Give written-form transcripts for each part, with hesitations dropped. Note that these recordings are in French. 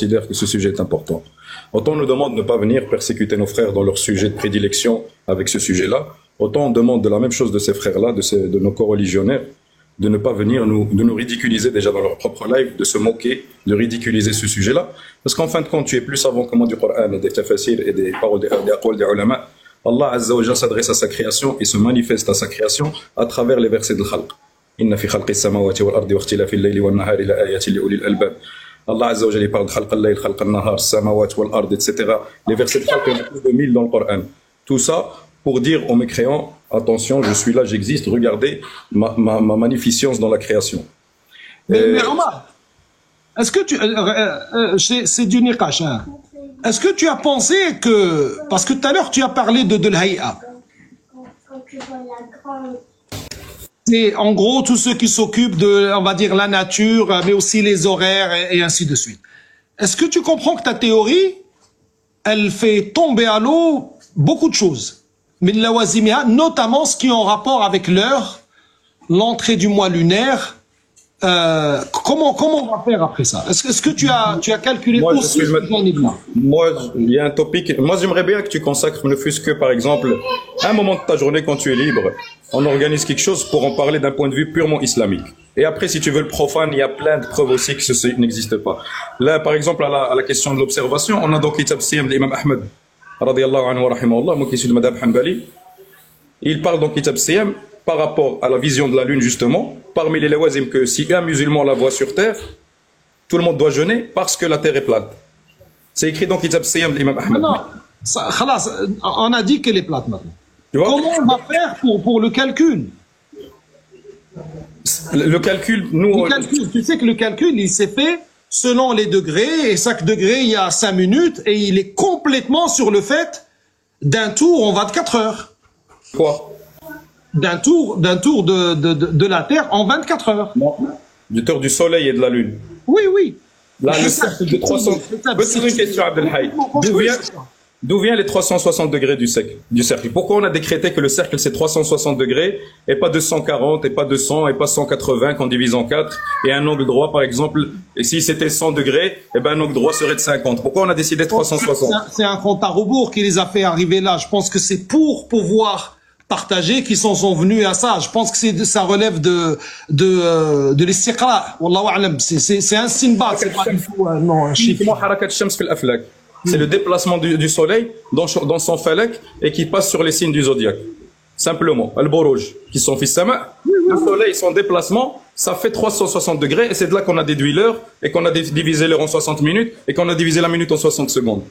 considère que ce sujet est important. Autant on nous demande de ne pas venir persécuter nos frères dans leur sujet de prédilection avec ce sujet-là, autant on demande de la même chose de ces frères-là, de nos coreligionnaires, de ne pas venir de nous ridiculiser déjà dans leur propre live, de se moquer, de ridiculiser ce sujet-là. Parce qu'en fin de compte, tu es plus savant que moi du Coran et des tafsir et des paroles des aqwal des ulama. Allah Azza wa Jalla s'adresse à sa création et se manifeste à sa création à travers les versets de Khalq. Inna fi khalqis samawati wal ardi wa ikhtilafi al-layli wan nahari la ayatin li ulil albab. Allah Azza wa Jalla parle de Khalq al-layl, Khalq al-nahar, samawati wal ardi, etc. Les versets de Khalq, il y en a plus de 1000 dans le Coran. Tout ça pour dire aux mécréants, attention, je suis là, j'existe, regardez ma magnificence dans la création. Mais Omar, est-ce que tu... c'est du niqash, hein. Est-ce que tu as pensé que... Parce que tout à l'heure, tu as parlé de l'Hay'a. C'est en gros tous ceux qui s'occupent de, on va dire, la nature, mais aussi les horaires et ainsi de suite. Est-ce que tu comprends que ta théorie, elle fait tomber à l'eau beaucoup de choses, notamment ce qui est en rapport avec l'heure, l'entrée du mois lunaire. Comment on va faire après ça? Est-ce que tu as calculé aussi Moi, il y a un topic. Moi, j'aimerais bien que tu consacres, ne fût-ce que, par exemple, un moment de ta journée quand tu es libre, on organise quelque chose pour en parler d'un point de vue purement islamique. Et après, si tu veux le profane, il y a plein de preuves aussi que ceci n'existe pas. Là, par exemple, à la question de l'observation, on a donc Kitab Siyam de l'imam Ahmed, radiyallahu anhu wa rahimahullah, moi qui suis de Madhab Hanbali. Il parle donc Kitab Siyam par rapport à la vision de la lune, justement, parmi les lawazim, que si un musulman la voit sur terre, tout le monde doit jeûner parce que la terre est plate. C'est écrit dans Kitab Siyam de l'imam Ahmed. Non, khalas, on a dit qu'elle est plate maintenant. Comment on va faire pour le calcul? Le calcul, nous... Le calcul, tu sais que le calcul, il s'est fait selon les degrés, et chaque degré, il y a 5 minutes, et il est complètement sur le fait d'un tour en 24 heures. Quoi? D'un tour de la Terre en 24 heures. Non. Du tour du soleil et de la lune. Oui, oui. Là, le cercle de 300... Petite une question, Abdelhaï. D'où vient les 360 degrés du cercle? Pourquoi on a décrété que le cercle c'est 360 degrés et pas 240 et pas 200 et pas 180 qu'on divise en 4 et un angle droit par exemple, et si c'était 100 degrés, et ben un angle droit serait de 50. Pourquoi on a décidé 360? C'est un compte à rebours qui les a fait arriver là. Je pense que c'est pour pouvoir partager qui sont venus à ça. Je pense que ça relève de l'istiqra. Wallahu a'lam. C'est un sinbad. C'est pas du tout un chiffre. C'est le déplacement du soleil dans son falak et qui passe sur les signes du zodiaque. Simplement, al-Buruj, qui sont fils sama, le soleil, son déplacement, ça fait 360 degrés et c'est de là qu'on a déduit l'heure et qu'on a divisé l'heure en 60 minutes et qu'on a divisé la minute en 60 secondes.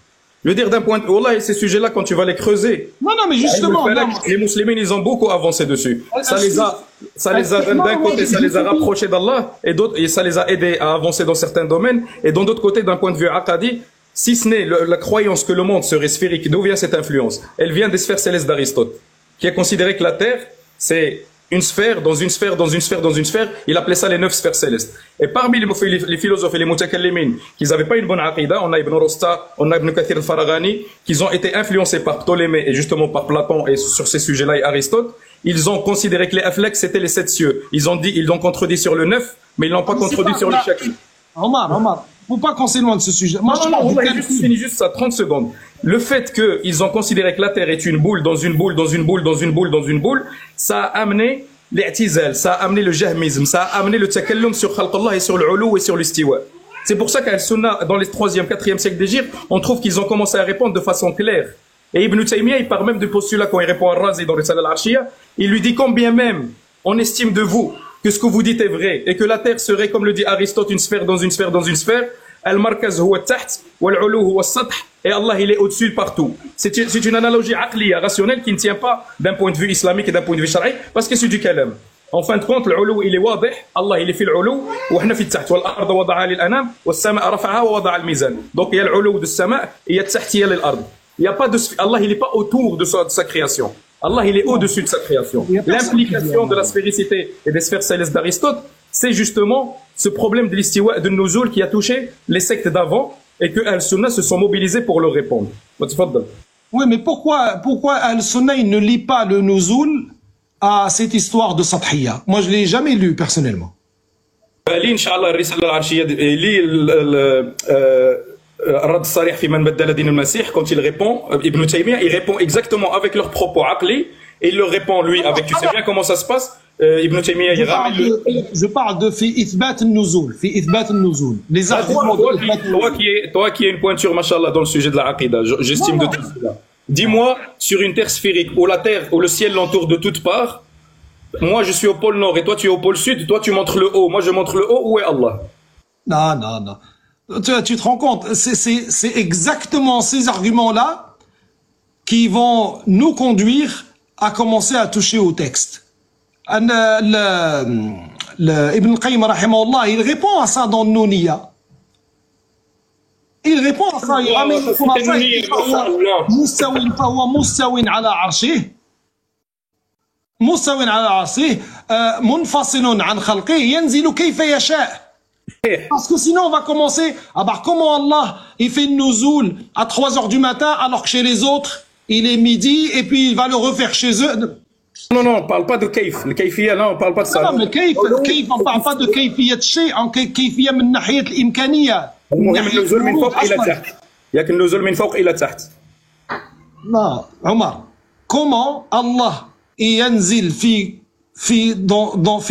Je veux dire d'un point de vue, Wallah, ces sujets-là, quand tu vas les creuser, non, mais justement, les musulmans, ils ont beaucoup avancé dessus. Ça les a d'un côté, ça les a rapprochés d'Allah et ça les a aidés à avancer dans certains domaines et d'un autre côté, d'un point de vue aqadi, si ce n'est la croyance que le monde serait sphérique, d'où vient cette influence? Elle vient des sphères célestes d'Aristote, qui a considéré que la Terre, c'est une sphère, dans une sphère, dans une sphère, dans une sphère. Il appelait ça les 9 sphères célestes. Et parmi les philosophes et les mutakallimin, qui n'avaient pas une bonne aqidah, on a Ibn Rosta, on a Ibn Kathir al-Faragani, qui ont été influencés par Ptolémée et justement par Platon et sur ces sujets-là et Aristote. Ils ont considéré que les aflaks, c'était les 7 cieux. Ils ont contredit sur le 9, mais ils n'ont pas contredit sur le shakl. Omar. Faut pas qu'on s'éloigne de ce sujet. Moi, je finis juste ça, 30 secondes. Le fait qu'ils ont considéré que la Terre est une boule, dans une boule, dans une boule, dans une boule, dans une boule, ça a amené l'i'tizal, ça a amené le jahmisme, ça a amené le takallum sur khalqallah et sur le ulou et sur l'istiwa. C'est pour ça qu'à Al-Sunnah, dans les 3e, 4e siècles d'Égypte, on trouve qu'ils ont commencé à répondre de façon claire. Et Ibn Taymiyyah, il part même du postulat quand il répond à Razi dans le Risala al-Arshiyya, il lui dit combien même on estime de vous que ce que vous dites est vrai et que la Terre serait, comme le dit Aristote, une sphère dans une sphère dans une sphère, al-markaz huwa at-taht wal-ulu huwa as-sath, et Allah il est au-dessus partout. C'est une analogie aqliya, rationnelle, qui ne tient pas d'un point de vue islamique et d'un point de vue shara'i, parce que c'est du kalam. En fin de compte, l'ulu il est wadih, Allah il est fi l'ulu, wa hna fi at-taht, wal-ard wada'a lil-anam, was-sama' rafa'aha wa wada'a al-mizan. Donc il y a l'ulu de sama' et il y a at-tahtiya lil-ard. Il y a pas de Allah, il n'est pas autour de sa création. Allah, il est au-dessus de sa création. L'implication de la sphéricité et des sphères célestes d'Aristote, c'est justement ce problème de l'istiwa et de nuzul qui a touché les sectes d'avant et que Al-Sunnah se sont mobilisés pour le répondre. Oui, mais pourquoi Al-Sunnah ne lit pas le nuzul à cette histoire de Sathiyya? Moi, je ne l'ai jamais lu personnellement. Lis, Inch'Allah, Risala al-Arshiyya, lis الرد الصريح في من بدل دين المسيح, quand il répond, Ibn Taymiyyah, il répond exactement avec leurs propos aqli, et il le répond lui avec, tu sais bien comment ça se passe, Ibn Taymiyyah, il ramène le... Je parle de fi ithbat al-nuzul, fi ithbat al-nuzul. Les arguments toi qui es une pointure, machallah, dans le sujet de la aqida, j'estime de tout cela. Dis-moi, sur une terre sphérique, où la terre, où le ciel l'entoure de toutes parts, moi je suis au pôle nord et toi tu es au pôle sud, toi tu montres le haut, moi je montre le haut, où est Allah? Non, non, non. Tu te rends compte, c'est exactement ces arguments-là qui vont nous conduire à commencer à toucher au texte. Ibn Qayyim, rahimahullah, il répond à ça dans Nouniya. Il répond à ça, il ramène مستوٍ فهو مستوٍ على عرشه مستوٍ على عرشه منفصل عن خلقه ينزل كيف يشاء. Parce que sinon on va commencer, ah bah comment Allah il fait une nouzoul à 3 heures du matin alors que chez les autres il est midi et puis il va le refaire chez eux. Non, non, on parle pas de كيف, le كيفية, non, on parle pas de ça. Non, mais كيف on parle pas de كيفية شيء, en كيفية من ناحية الإمكانية. المهم النزول من فوق إلى تحت. ياك النزول من فوق إلى تحت. Non, Omar, comment Allah ينزل في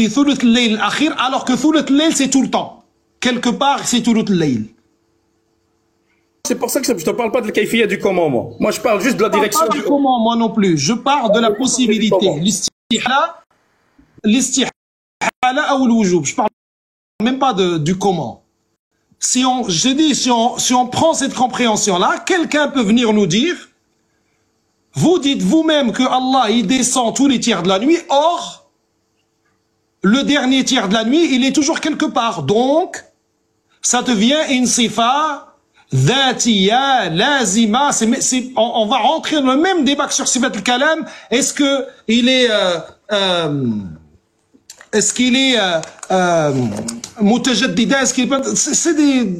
ثلث الليل الأخير alors que ثلث الليل c'est tout le temps. Quelque part, c'est tout le layl. C'est pour ça que je ne te parle pas de la kayfiyya du comment, moi. Moi, je parle juste de la direction du comment, moi non plus. Je parle de la possibilité. L'istihla ou l'wujub. Je parle même pas du comment. Si on prend cette compréhension-là, quelqu'un peut venir nous dire, vous dites vous-même que Allah, il descend tous les tiers de la nuit, or, le dernier tiers de la nuit, il est toujours quelque part. Donc, ça devient une sifa, dhatiya, lazima. On va rentrer dans le même débat que sur sifat al-kalam. Est-ce qu'il est mutajaddida? Est-ce qu'il est... C'est des...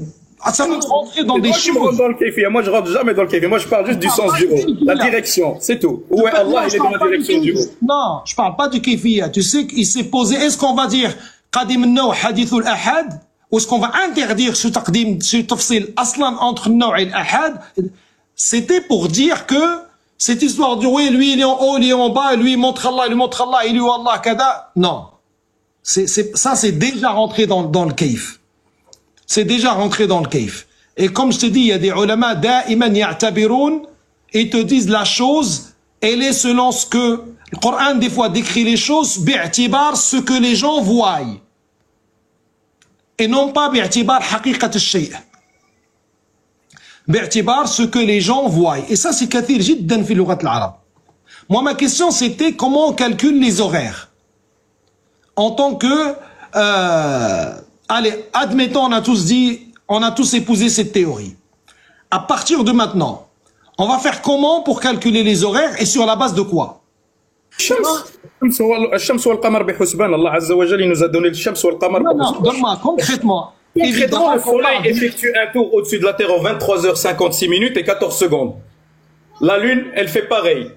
Ça va rentrer dans des choses. Dans le kayfiyya. Moi, je rentre jamais dans le kayfiyya. Moi, je parle juste du sens du haut. La direction, c'est tout. Où est Allah, il est dans la direction du haut. Non, je parle pas du kayfiyya. Tu sais qu'il s'est posé, est-ce qu'on va dire qadim al-naw hadith al-ahad? Ou est-ce qu'on va interdire ce taqdim, ce tafsil aslan entre naw et l'ahad? C'était pour dire que cette histoire de oui, lui il est en haut, lui il est en bas, lui il montre Allah, il montre Allah, il lui Allah, kada. Non. Ça c'est déjà rentré dans le kayf. C'est déjà rentré dans le kayf. Et comme je te dis, il y a des ulama da'iman ya'tabiroun et te disent la chose, elle est selon ce que le Coran des fois décrit les choses, bi'tibar ce que les gens voient. Et non pas bi'tibar haqiqat al-shay'. Bi'tibar ce que les gens voient. Et ça c'est kathir jiddan fi lughat al-arab. Moi ma question c'était comment on calcule les horaires. En tant que allez, admettons, on a tous épousé cette théorie. À partir de maintenant, on va faire comment pour calculer les horaires et sur la base de quoi? الشمس والقمر بحسبان. Allah Azza wa Jalla nous a donné le shams wal qamar. Non, donne-moi concrètement. Évidemment, le soleil effectue un tour au-dessus de la Terre en 23h56 minutes et 14 secondes. La Lune, elle fait pareil.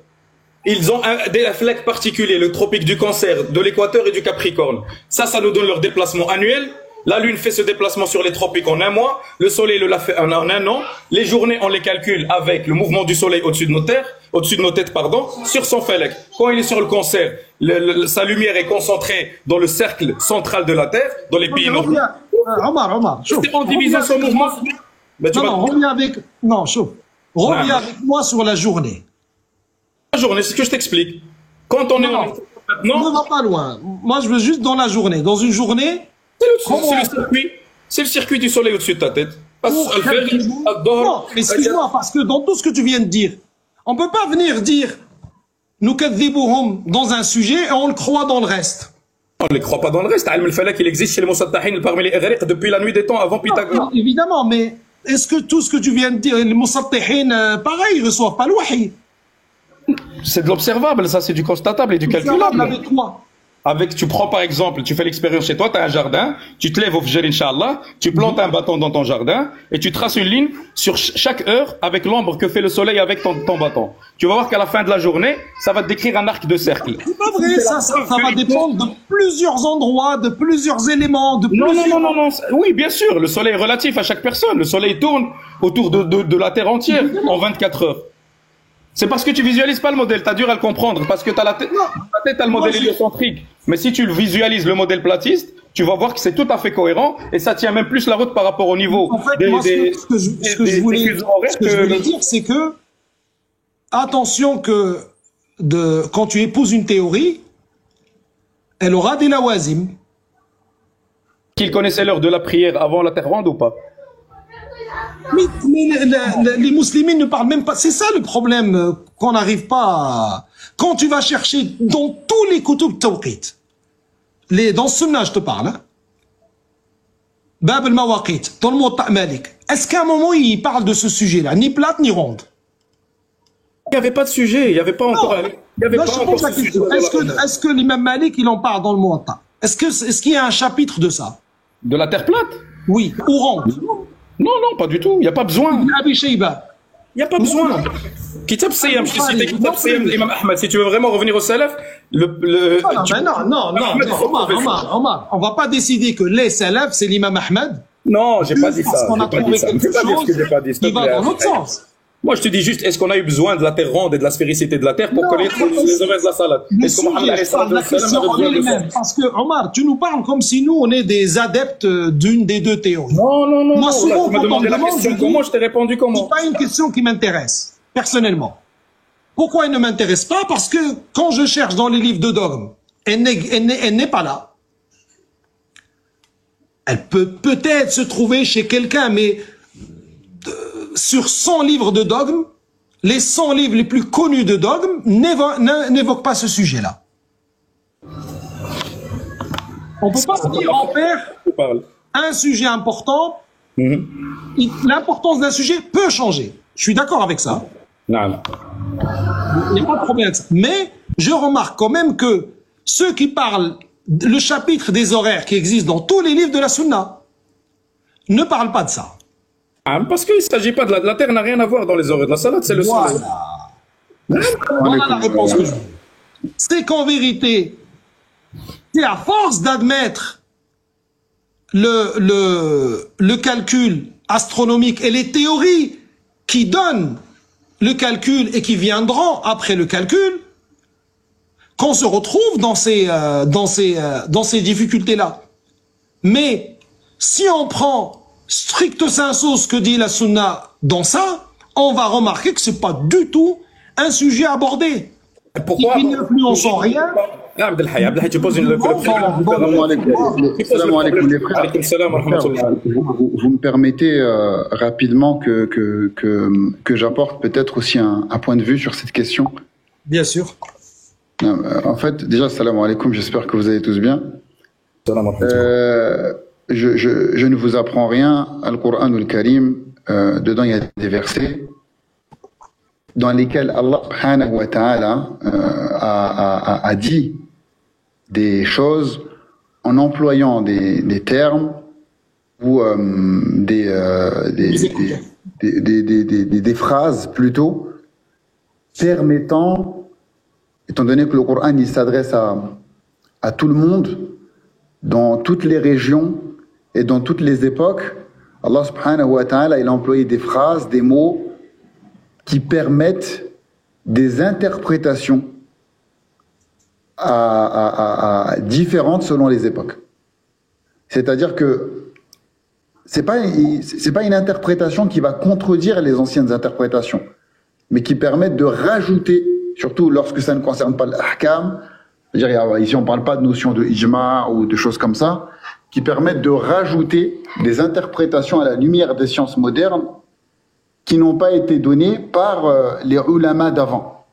Ils ont des flecs particuliers, le tropique du Cancer, de l'équateur et du Capricorne. Ça nous donne leur déplacement annuel. La Lune fait ce déplacement sur les tropiques en un mois. Le Soleil le fait en un an. Les journées, on les calcule avec le mouvement du Soleil au-dessus de nos têtes, sur son félec. Quand il est sur le Cancer, sa lumière est concentrée dans le cercle central de la Terre, dans les pays nordiques. Omar, c'est en divisant son mouvement. Reviens avec moi sur la journée. La journée, c'est ce que je t'explique. Quand on est maintenant, on ne va pas loin. Moi, je veux juste dans la journée. Dans une journée, c'est le circuit du soleil au-dessus de ta tête. Non, excuse-moi, parce que dans tout ce que tu viens de dire, on ne peut pas venir dire nous kadhibuhum dans un sujet et on le croit dans le reste. On ne le croit pas dans le reste. Ilm al-falak, il existe chez les Musattahin parmi les Ighriq depuis la nuit des temps avant Pythagore. Non, évidemment, mais est-ce que tout ce que tu viens de dire, les Musattahin, pareil, ils ne reçoivent pas le wahi? C'est de l'observable, ça, c'est du constatable et du calculable. Avec quoi? Tu prends par exemple, tu fais l'expérience chez toi, tu as un jardin, tu te lèves au Fajr, Inch'Allah, tu plantes un bâton dans ton jardin et tu traces une ligne sur chaque heure avec l'ombre que fait le soleil avec ton bâton. Tu vas voir qu'à la fin de la journée, ça va te décrire un arc de cercle. C'est pas vrai, ça va dépendre de plusieurs endroits, de plusieurs éléments, de plusieurs... Non. Oui, bien sûr, le soleil est relatif à chaque personne. Le soleil tourne autour de la Terre entière en 24 heures. C'est parce que tu visualises pas le modèle, t'as dur à le comprendre, parce que t'as la tête, t'as le modèle héliocentrique. Mais si tu le visualises, le modèle platiste, tu vas voir que c'est tout à fait cohérent et ça tient même plus la route par rapport au niveau en fait, ce que je voulais dire, c'est que attention que quand tu épouses une théorie, elle aura des lawazim. Qu'ils connaissaient l'heure de la prière avant la terre ronde ou pas? Mais les musulmans ne parlent même pas. C'est ça le problème qu'on n'arrive pas à... Quand tu vas chercher dans tous les kutub tawqit, dans Sunna, je te parle, hein, Bab al-Mawaqit, dans le Muwatta Malik, est-ce qu'à un moment il parle de ce sujet-là, ni plate ni ronde? Il n'y avait pas de sujet, il n'y avait pas encore... Est-ce que l'imam Malik, il en parle dans le Muwatta? Est-ce qu'il y a un chapitre de ça? De la terre plate? Oui, ou ronde? Non, pas du tout. Il n'y a pas besoin. Il n'y a pas besoin. Kitab Siyam, je te cite Kitab Siyam d'Imam Ahmed. Si tu veux vraiment revenir au salaf, non, Omar, on va pas décider que les salafs, c'est l'imam Ahmed. Non, j'ai pas dit ça. Parce qu'on a trouvé quelque chose qui va dans l'autre sens. Moi, je te dis juste, est-ce qu'on a eu besoin de la terre ronde et de la sphéricité de la terre pour connaître les horaires de la salade? Est-ce que Mohammed a besoin de parce que, Omar, tu nous parles comme si nous, on est des adeptes d'une des deux théories. Non. Moi, souvent, tu m'as demandé la question comment, je t'ai répondu comment. C'est pas une question qui m'intéresse, personnellement. Pourquoi elle ne m'intéresse pas? Parce que quand je cherche dans les livres de dogme, elle n'est pas là. Elle peut peut-être se trouver chez quelqu'un, mais sur 100 livres de dogme, les 100 livres les plus connus de dogme n'évoquent pas ce sujet-là. On ne peut pas dire en faire un sujet important. L'importance d'un sujet peut changer. Je suis d'accord avec ça. Non. Il n'y a pas de problème avec ça. Mais je remarque quand même que ceux qui parlent, le chapitre des horaires qui existe dans tous les livres de la Sunna, ne parlent pas de ça. Parce qu'il ne s'agit pas de la terre n'a rien à voir dans les horaires de la salade, c'est le soleil. Voilà la réponse que je veux. C'est qu'en vérité, c'est à force d'admettre le calcul astronomique et les théories qui donnent le calcul et qui viendront après le calcul, qu'on se retrouve dans ces difficultés-là. Mais si on prend stricto sensu ce que dit la Sunna dans ça, on va remarquer que c'est pas du tout un sujet abordé. Pourquoi il n'influence en rien. Abdelhaï, tu poses une... Vous me permettez rapidement que j'apporte peut-être aussi un point de vue sur cette question. Bien sûr. En fait, déjà, salam alaikum, j'espère que vous allez tous bien. Je ne vous apprends rien. Al-Qur'an al-Karim, dedans il y a des versets dans lesquels Allah subhanahu wa ta'ala a dit des choses en employant des termes ou des phrases plutôt permettant, étant donné que le Coran il s'adresse à tout le monde, dans toutes les régions et dans toutes les époques, Allah subhanahu wa ta'ala il a employé des phrases, des mots qui permettent des interprétations différentes selon les époques. C'est-à-dire que c'est pas une interprétation qui va contredire les anciennes interprétations, mais qui permettent de rajouter, surtout lorsque ça ne concerne pas l'ahkam, c'est-à-dire ici on parle pas de notion de ijma ou de choses comme ça, qui permettent de rajouter des interprétations à la lumière des sciences modernes qui n'ont pas été données par les ulama d'avant.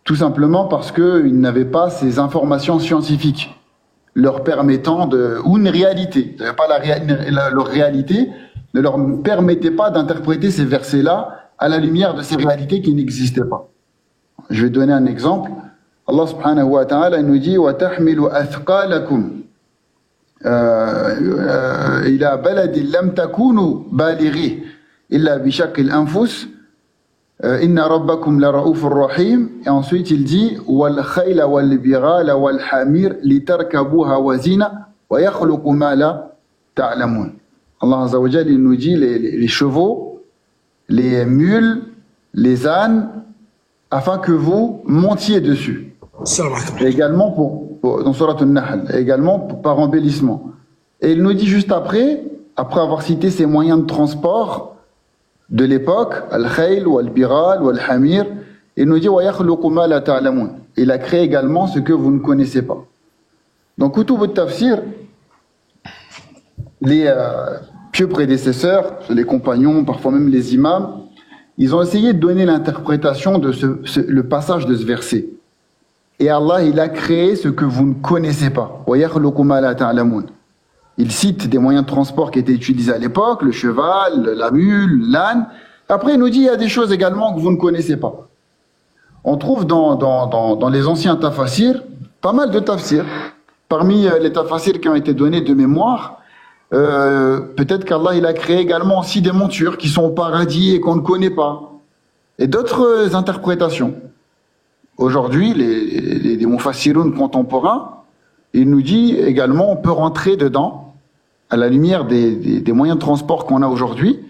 Tout simplement parce qu'ils n'avaient pas ces informations scientifiques leur permettant ou une réalité. Leur réalité ne leur permettait pas d'interpréter ces versets-là à la lumière de ces réalités qui n'existaient pas. Je vais donner un exemple. Allah subhanahu wa ta'ala nous dit وَتَحْمِلُ أَثْقَالَكُمْ إِلَى بَلَدٍ لَمْ تَكُونُوا بَالِغِيهِ إِلَّا بِشَقِّ الْأَنفُسِ إِنَّ رَبَّكُمْ لَرَؤُوفٌ رَحِيمٌ. Et ensuite il dit وَالْخَيْلَ وَالْبِغَالَ وَالْحَمِيرَ لِتَرْكَبُوهَا وَزِينَةً وَيَخْلُقُ مَا لَا تَعْلَمُونَ. Allah Azza wa Jalla, il nous dit les chevaux, les mules, les ânes, afin que vous montiez dessus. Et également dans Surat An-Nahl, également par embellissement. Et il nous dit juste après avoir cité ces moyens de transport de l'époque, Al-Khayl, Wal-Biral, Wal-Hamir, il nous dit wa yakhluqu ma la ta'lamun. Il a créé également ce que vous ne connaissez pas. Donc, Kutub al-Tafsir, les pieux prédécesseurs, les compagnons, parfois même les imams, ils ont essayé de donner l'interprétation de le passage de ce verset. Et Allah, il a créé ce que vous ne connaissez pas. Wa yakhluqu ma la ta'lamun. Il cite des moyens de transport qui étaient utilisés à l'époque, le cheval, la mule, l'âne. Après, il nous dit il y a des choses également que vous ne connaissez pas. On trouve dans les anciens tafsirs pas mal de tafsirs. Parmi les tafsirs qui ont été donnés de mémoire, peut-être qu'Allah il a créé également aussi des montures qui sont au paradis et qu'on ne connaît pas. Et d'autres interprétations. Aujourd'hui, les mufassiroun contemporains, il nous dit également on peut rentrer dedans, à la lumière des moyens de transport qu'on a aujourd'hui,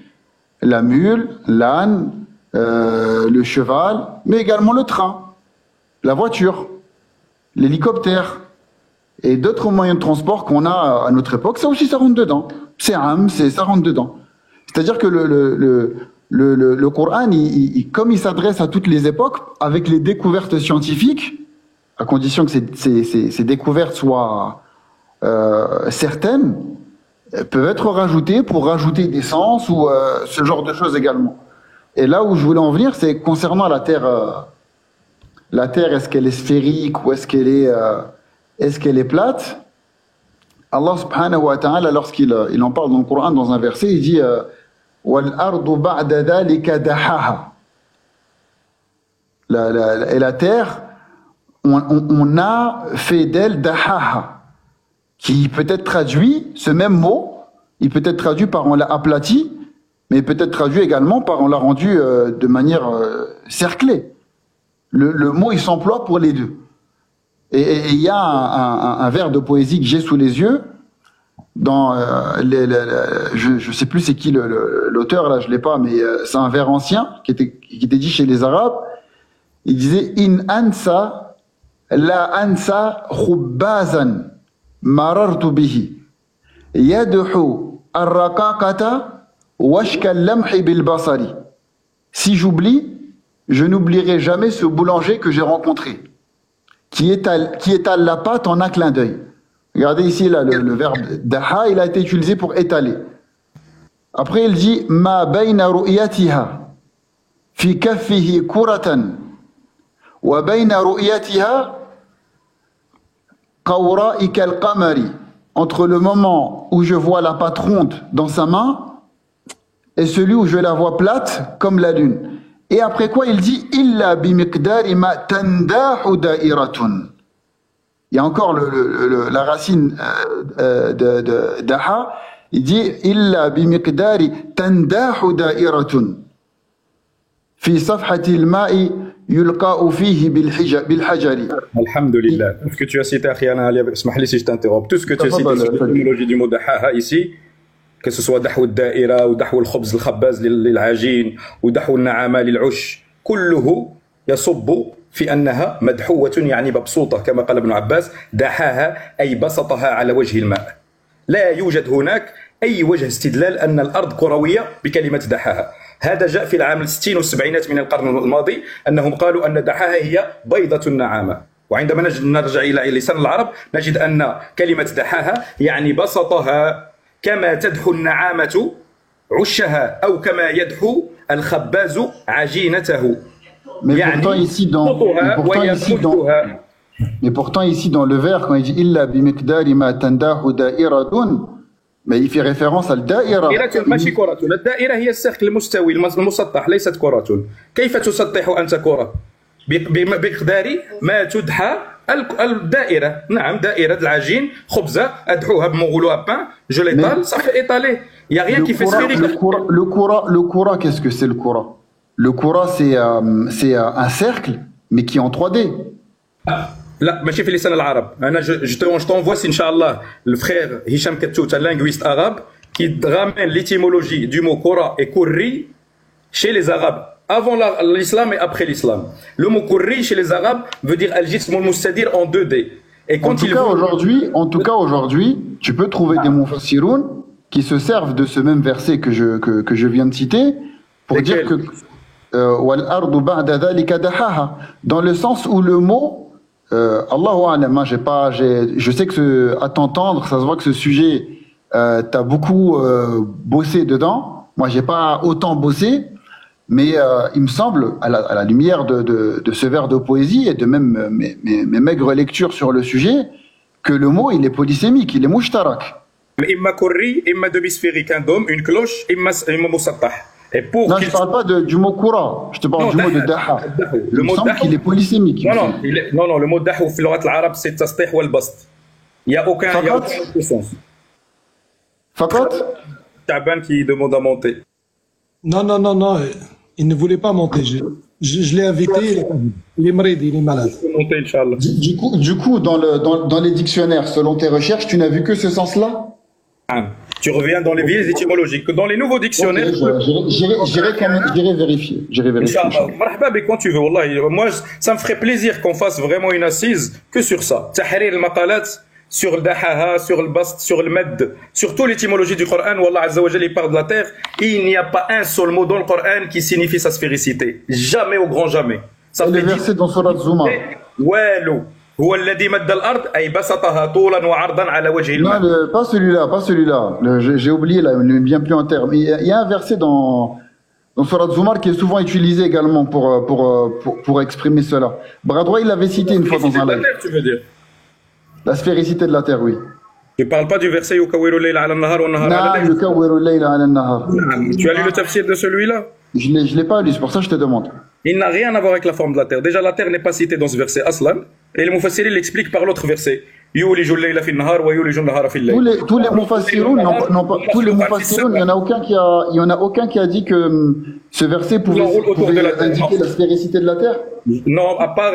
la mule, l'âne, le cheval, mais également le train, la voiture, l'hélicoptère, et d'autres moyens de transport qu'on a à notre époque, ça aussi ça rentre dedans. Ça rentre dedans. C'est-à-dire que le Coran, comme il s'adresse à toutes les époques, avec les découvertes scientifiques, à condition que ces découvertes soient certaines, peuvent être rajoutées pour rajouter des sens ou ce genre de choses également. Et là où je voulais en venir, c'est concernant la Terre. La Terre, est-ce qu'elle est sphérique ou est-ce qu'elle est plate? Allah subhanahu wa ta'ala, lorsqu'il en parle dans le Coran, dans un verset, il dit وَالْأَرْضُ بَعْدَ ذَلِكَ دَحَاهَا. Et la Terre, on a fait d'elle dahaha, qui peut être traduit, ce même mot, il peut être traduit par on l'a aplati, mais peut être traduit également par on l'a rendu de manière cerclée. Le mot, il s'emploie pour les deux. Et il y a un vers de poésie que j'ai sous les yeux, dans je sais plus c'est qui l'auteur, là je l'ai pas, mais c'est un vers ancien qui était dit chez les Arabes. Il disait in ansa la ansa khubbazan marartu bihi yadhu arraqaqata washka al-lamhi bil basari. Si j'oublie, je n'oublierai jamais ce boulanger que j'ai rencontré, qui étale la pâte en un clin d'œil. Regardez ici là, le verbe daha, il a été utilisé pour étaler. Après il dit ma bayna ru'yatiha fi kaffihi kuratan wa bayna ru'yatiha qawra'ika al-qamari. Entre le moment où je vois la pâte ronde dans sa main et celui où je la vois plate comme la lune. Et après quoi il dit illa bimiqdari ma tandahu da'iratun. Il y a encore la racine de daha. Il dit illa bimiqdari tandahu da'iratun fi safhati al-ma'i yulqa'u fihi bil hajari. Alhamdulillah. Tout ce que tu as cité, Akhiana Ali, اسمح لي si je t'interromps. Tout ce que tu as cité sur l'étymologie du mot dahaha ici, que ce soit دحو الدائرة ou دحو الخبز الخباز للعجين ou دحو النعامة للعش، كله يصب في أنها مدحوة يعني مبسوطة، كما قال ابن عباس دحاها أي بسطها على وجه الماء. لا يوجد هناك أي وجه استدلال أن الأرض كروية بكلمة دحاها. هذا جاء في العام 60 والسبعينات من القرن الماضي، أنهم قالوا أن دحاها هي بيضة النعامة. وعندما نرجع إلى لسان العرب نجد أن كلمة دحاها يعني بسطها، كما تدحو النعامة عشها أو كما يدحو الخباز عجينته. Mais pourtant ici dans le vers, quand il dit illa bimiqdari ma tandahu da'iratun, mais il fait référence à الدائرة. ماشي كرة، الدائرة هي السقف المستوي المسطح ليست كرة. كيف تسطح أنت كرة؟ بمقدار ما تدحى الدائره. نعم دائره العجين خبزه ادحوها بمغولوها بان جو ليطال صافي ايطالي. Il y a rien qui fait sphérique. Le Koura, qu'est-ce que c'est le Koura? Le Koura, c'est un cercle, mais qui est en 3D. لا ماشي في لسان العرب. انا je t'envoie si inchallah le frère Hicham Kattouta, linguiste arabe, qui ramène l'étymologie du mot Koura et Kourri chez les arabes avant l'islam et après l'islam. Le mot Kourri chez les arabes veut dire al-jism al-mustadir en 2D. Et quand en tout cas aujourd'hui, tu peux trouver des mufassiroun qui se servent de ce même verset que je viens de citer pour dire que wal-ardu ba'da dhalika dahaha, dans le sens où le mot Allahu a'lam, je sais que à t'entendre, ça se voit que ce sujet t'as beaucoup bossé dedans. Moi, j'ai pas autant bossé, mais il me semble, à la lumière de ce vers de poésie et de même mes maigres lectures sur le sujet, que le mot il est polysémique, il est mushtarak. Imma kourri, imma demi-sphérique, un dôme, une cloche, imma musattah. Non, je ne parle pas du mot Koura, je te parle du mot de Daha. Le mot semble qu'il est polysémique. Non, le mot Daha, في اللغة العرب, c'est tasbih ou al-bast. Il n'y a aucun sens. Fakat Taban qui demande à monter. Non, il ne voulait pas monter. Je l'ai invité, il est malade, il est malade. Monter, Inch'Allah. Du coup, dans les dictionnaires, selon tes recherches, tu n'as vu que ce sens-là? Tu reviens dans les vieilles étymologiques. Dans les nouveaux dictionnaires. J'irai vérifier. Marhaba bik quand tu veux. Wallah, moi, ça me ferait plaisir qu'on fasse vraiment une assise que sur ça. Tahrir al-maqalat sur le dahaha, sur le bast, sur le med, sur toute l'étymologie du Coran. Wallah Azza wa Jalla, il parle de la terre. Il n'y a pas un seul mot dans le Coran qui signifie sa sphéricité. Jamais au grand jamais. Ça fait verset dans Surat Zumar. Walou. هو الذي مد الأرض أي بسطها طولا وعرضا على وجه الماء. Non, pas celui-là. J'ai oublié là, bien plus en terme. Il y a un verset dans Surat Zumar qui est souvent utilisé également pour exprimer cela. Bradroy, il l'avait cité une fois dans un live. Tu veux dire? La sphéricité de la terre, oui. Tu parles pas du verset يكور الليل على النهار والنهار على الليل. يكور الليل على النهار. Tu as lu le tafsir de celui-là? Je l'ai pas lu, c'est pour ça que je te demande. Il n'a rien à voir avec la forme de la terre. Déjà, la terre n'est pas citée dans ce verset aslan. Et les mufassirin l'expliquent par l'autre verset. Yuliju al-layla fi an-nahar wa yuliju an-nahara fi al-layl. Tous les mufassiroun, il y en a aucun qui a dit que ce verset pouvait indiquer la sphéricité de la terre. Non, à part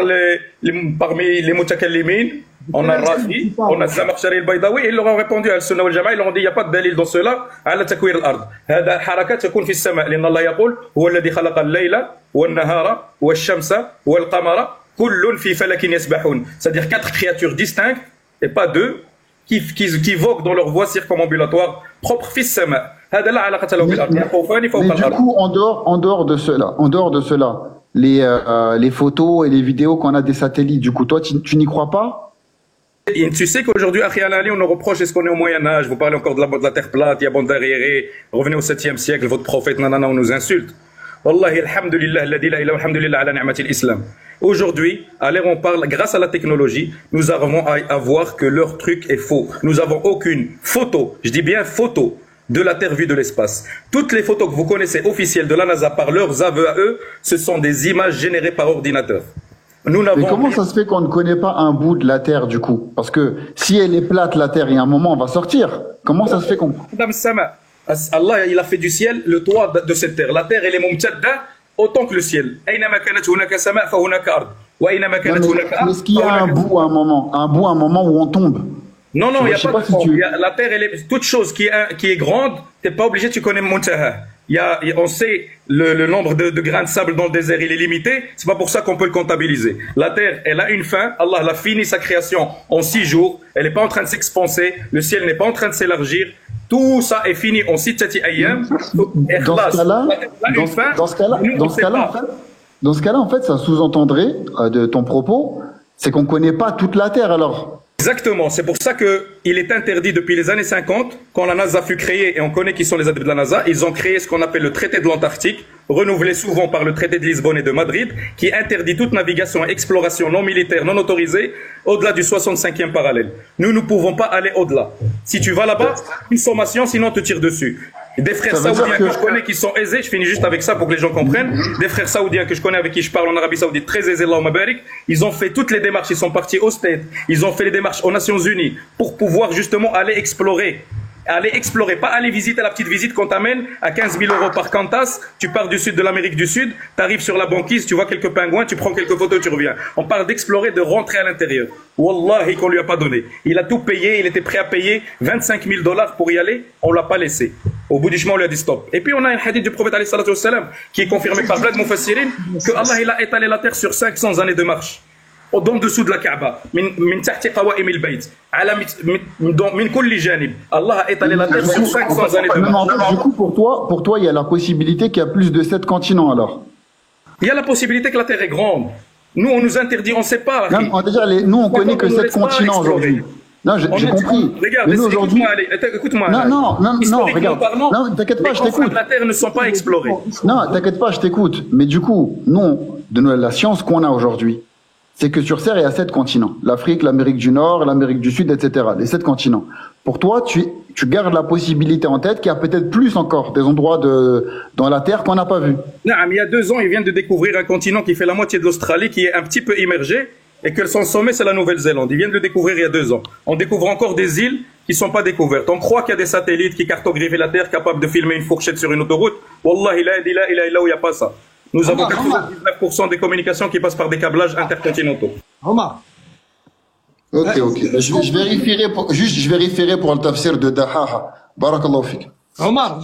parmi les mutakallimin, on a Rafi, on a Zamakhshari al-Baydawi, ils leur ont répondu à al-Sunnah wal-Jama'a, ils leur ont dit il n'y a pas de dalil dans cela, على تكوير الأرض. هذا حركات تكون في السماء لأن الله يقول هو الذي خلق الليل والنهار والشمس والقمر كل في فلك يسبحون. C'est-à-dire 4 créatures distinctes et pas 2 qui voguent dans leur voie circumambulatoire propre في السماء. هذا لا علاقة له بالأرض. Mais du coup, en dehors de cela, les photos et les vidéos qu'on a des satellites, du coup, toi, tu n'y crois pas? Tu sais qu'aujourd'hui, on nous reproche est-ce qu'on est au Moyen-Âge, vous parlez encore de la terre plate, il y a bon derrière, revenez au 7e siècle, votre prophète, nanana, on nous insulte. Wallahi, alhamdulillah, alhamdulillah ala ni'matil islam. Aujourd'hui, à l'ère où on parle, grâce à la technologie, nous avons à voir que leur truc est faux. Nous n'avons aucune photo, je dis bien photo, de la Terre vue de l'espace. Toutes les photos que vous connaissez officielles de la NASA par leurs aveux à eux, ce sont des images générées par ordinateur. Mais comment ça se fait qu'on ne connaît pas un bout de la Terre du coup? Parce que si elle est plate, la Terre, il y a un moment, on va sortir. Comment ça se fait qu'on... Allah, il a fait du ciel le toit de cette terre. La terre, elle est mumtadda autant que le ciel. Est-ce qu'il y a un bout à un moment où on tombe? Non, il n'y a pas de fond. La terre, elle est toute chose qui est grande, tu n'es pas obligé, tu connais Muntaha. On sait le nombre de grains de sable dans le désert, il est limité. C'est pas pour ça qu'on peut le comptabiliser. La terre, elle a une fin. Allah a fini sa création en 6 jours. Elle n'est pas en train de s'expanser. Le ciel n'est pas en train de s'élargir. Tout ça est fini en 6 ayyam. Dans ce cas-là, en fait, ça sous-entendrait de ton propos, c'est qu'on ne connaît pas toute la Terre alors. Exactement, c'est pour ça qu'il est interdit depuis les années 50, quand la NASA fut créée, et on connaît qui sont les adeptes de la NASA, ils ont créé ce qu'on appelle le traité de l'Antarctique, renouvelé souvent par le traité de Lisbonne et de Madrid, qui interdit toute navigation et exploration non militaire, non autorisée, au-delà du 65e parallèle. Nous ne pouvons pas aller au-delà. Si tu vas là-bas, une sommation, sinon on te tire dessus. Des frères saoudiens que je connais qui sont aisés, je finis juste avec ça pour que les gens comprennent. Des frères saoudiens que je connais avec qui je parle en Arabie Saoudite, très aisés, Allahumma barik, ils ont fait toutes les démarches, ils sont partis au States, ils ont fait les démarches aux Nations Unies pour pouvoir justement aller explorer. Pas aller visiter la petite visite qu'on t'amène à 15 000 € par Qantas. Tu pars du sud de l'Amérique du Sud, tu arrives sur la banquise, tu vois quelques pingouins, tu prends quelques photos, tu reviens. On parle d'explorer, de rentrer à l'intérieur. Wallahi qu'on lui a pas donné. Il a tout payé, il était prêt à payer 25 000 $ pour y aller, on l'a pas laissé. Au bout du chemin, on lui a dit stop. Et puis on a un hadith du prophète alayhi salatu wassalam qui est confirmé par plein de mufassirin que Allah il a étalé la terre sur 500 années de marche. En dessous de la Kaaba, min tahti qawa'im al-bayt, min kulli janib. Allah a étalé la terre sur 500 années de marche. Du coup, pour toi, il y a la possibilité qu'il y a plus de 7 continents alors. Il y a la possibilité que la terre est grande. Nous, on nous interdit, on ne sait pas. Non, déjà, nous, on connaît que 7 continents aujourd'hui. Non, j'ai compris. Regarde, écoute-moi. Non, regarde. Non, t'inquiète pas, je t'écoute. Les de la terre ne sont pas explorés. Non, t'inquiète pas, je t'écoute. Mais du coup, non, de la science qu'on a aujourd'hui, c'est que sur Terre, il y a 7 continents. L'Afrique, l'Amérique du Nord, l'Amérique du Sud, etc. Les 7 continents. Pour toi, tu gardes la possibilité en tête qu'il y a peut-être plus encore des endroits dans la Terre qu'on n'a pas vus. Non, mais il y a 2 ans, ils viennent de découvrir un continent qui fait la moitié de l'Australie, qui est un petit peu immergé, et que son sommet, c'est la Nouvelle-Zélande. Ils viennent de le découvrir il y a 2 ans. On découvre encore des îles qui ne sont pas découvertes. On croit qu'il y a des satellites qui cartographient la Terre, capables de filmer une fourchette sur une autoroute. Wallahi, là où il n'y a pas ça. Nous avons 99% des communications qui passent par des câblages intercontinentaux. Omar. Ok. Je vérifierai pour le tafsir de Dahaha. Barakallahu fik. Omar,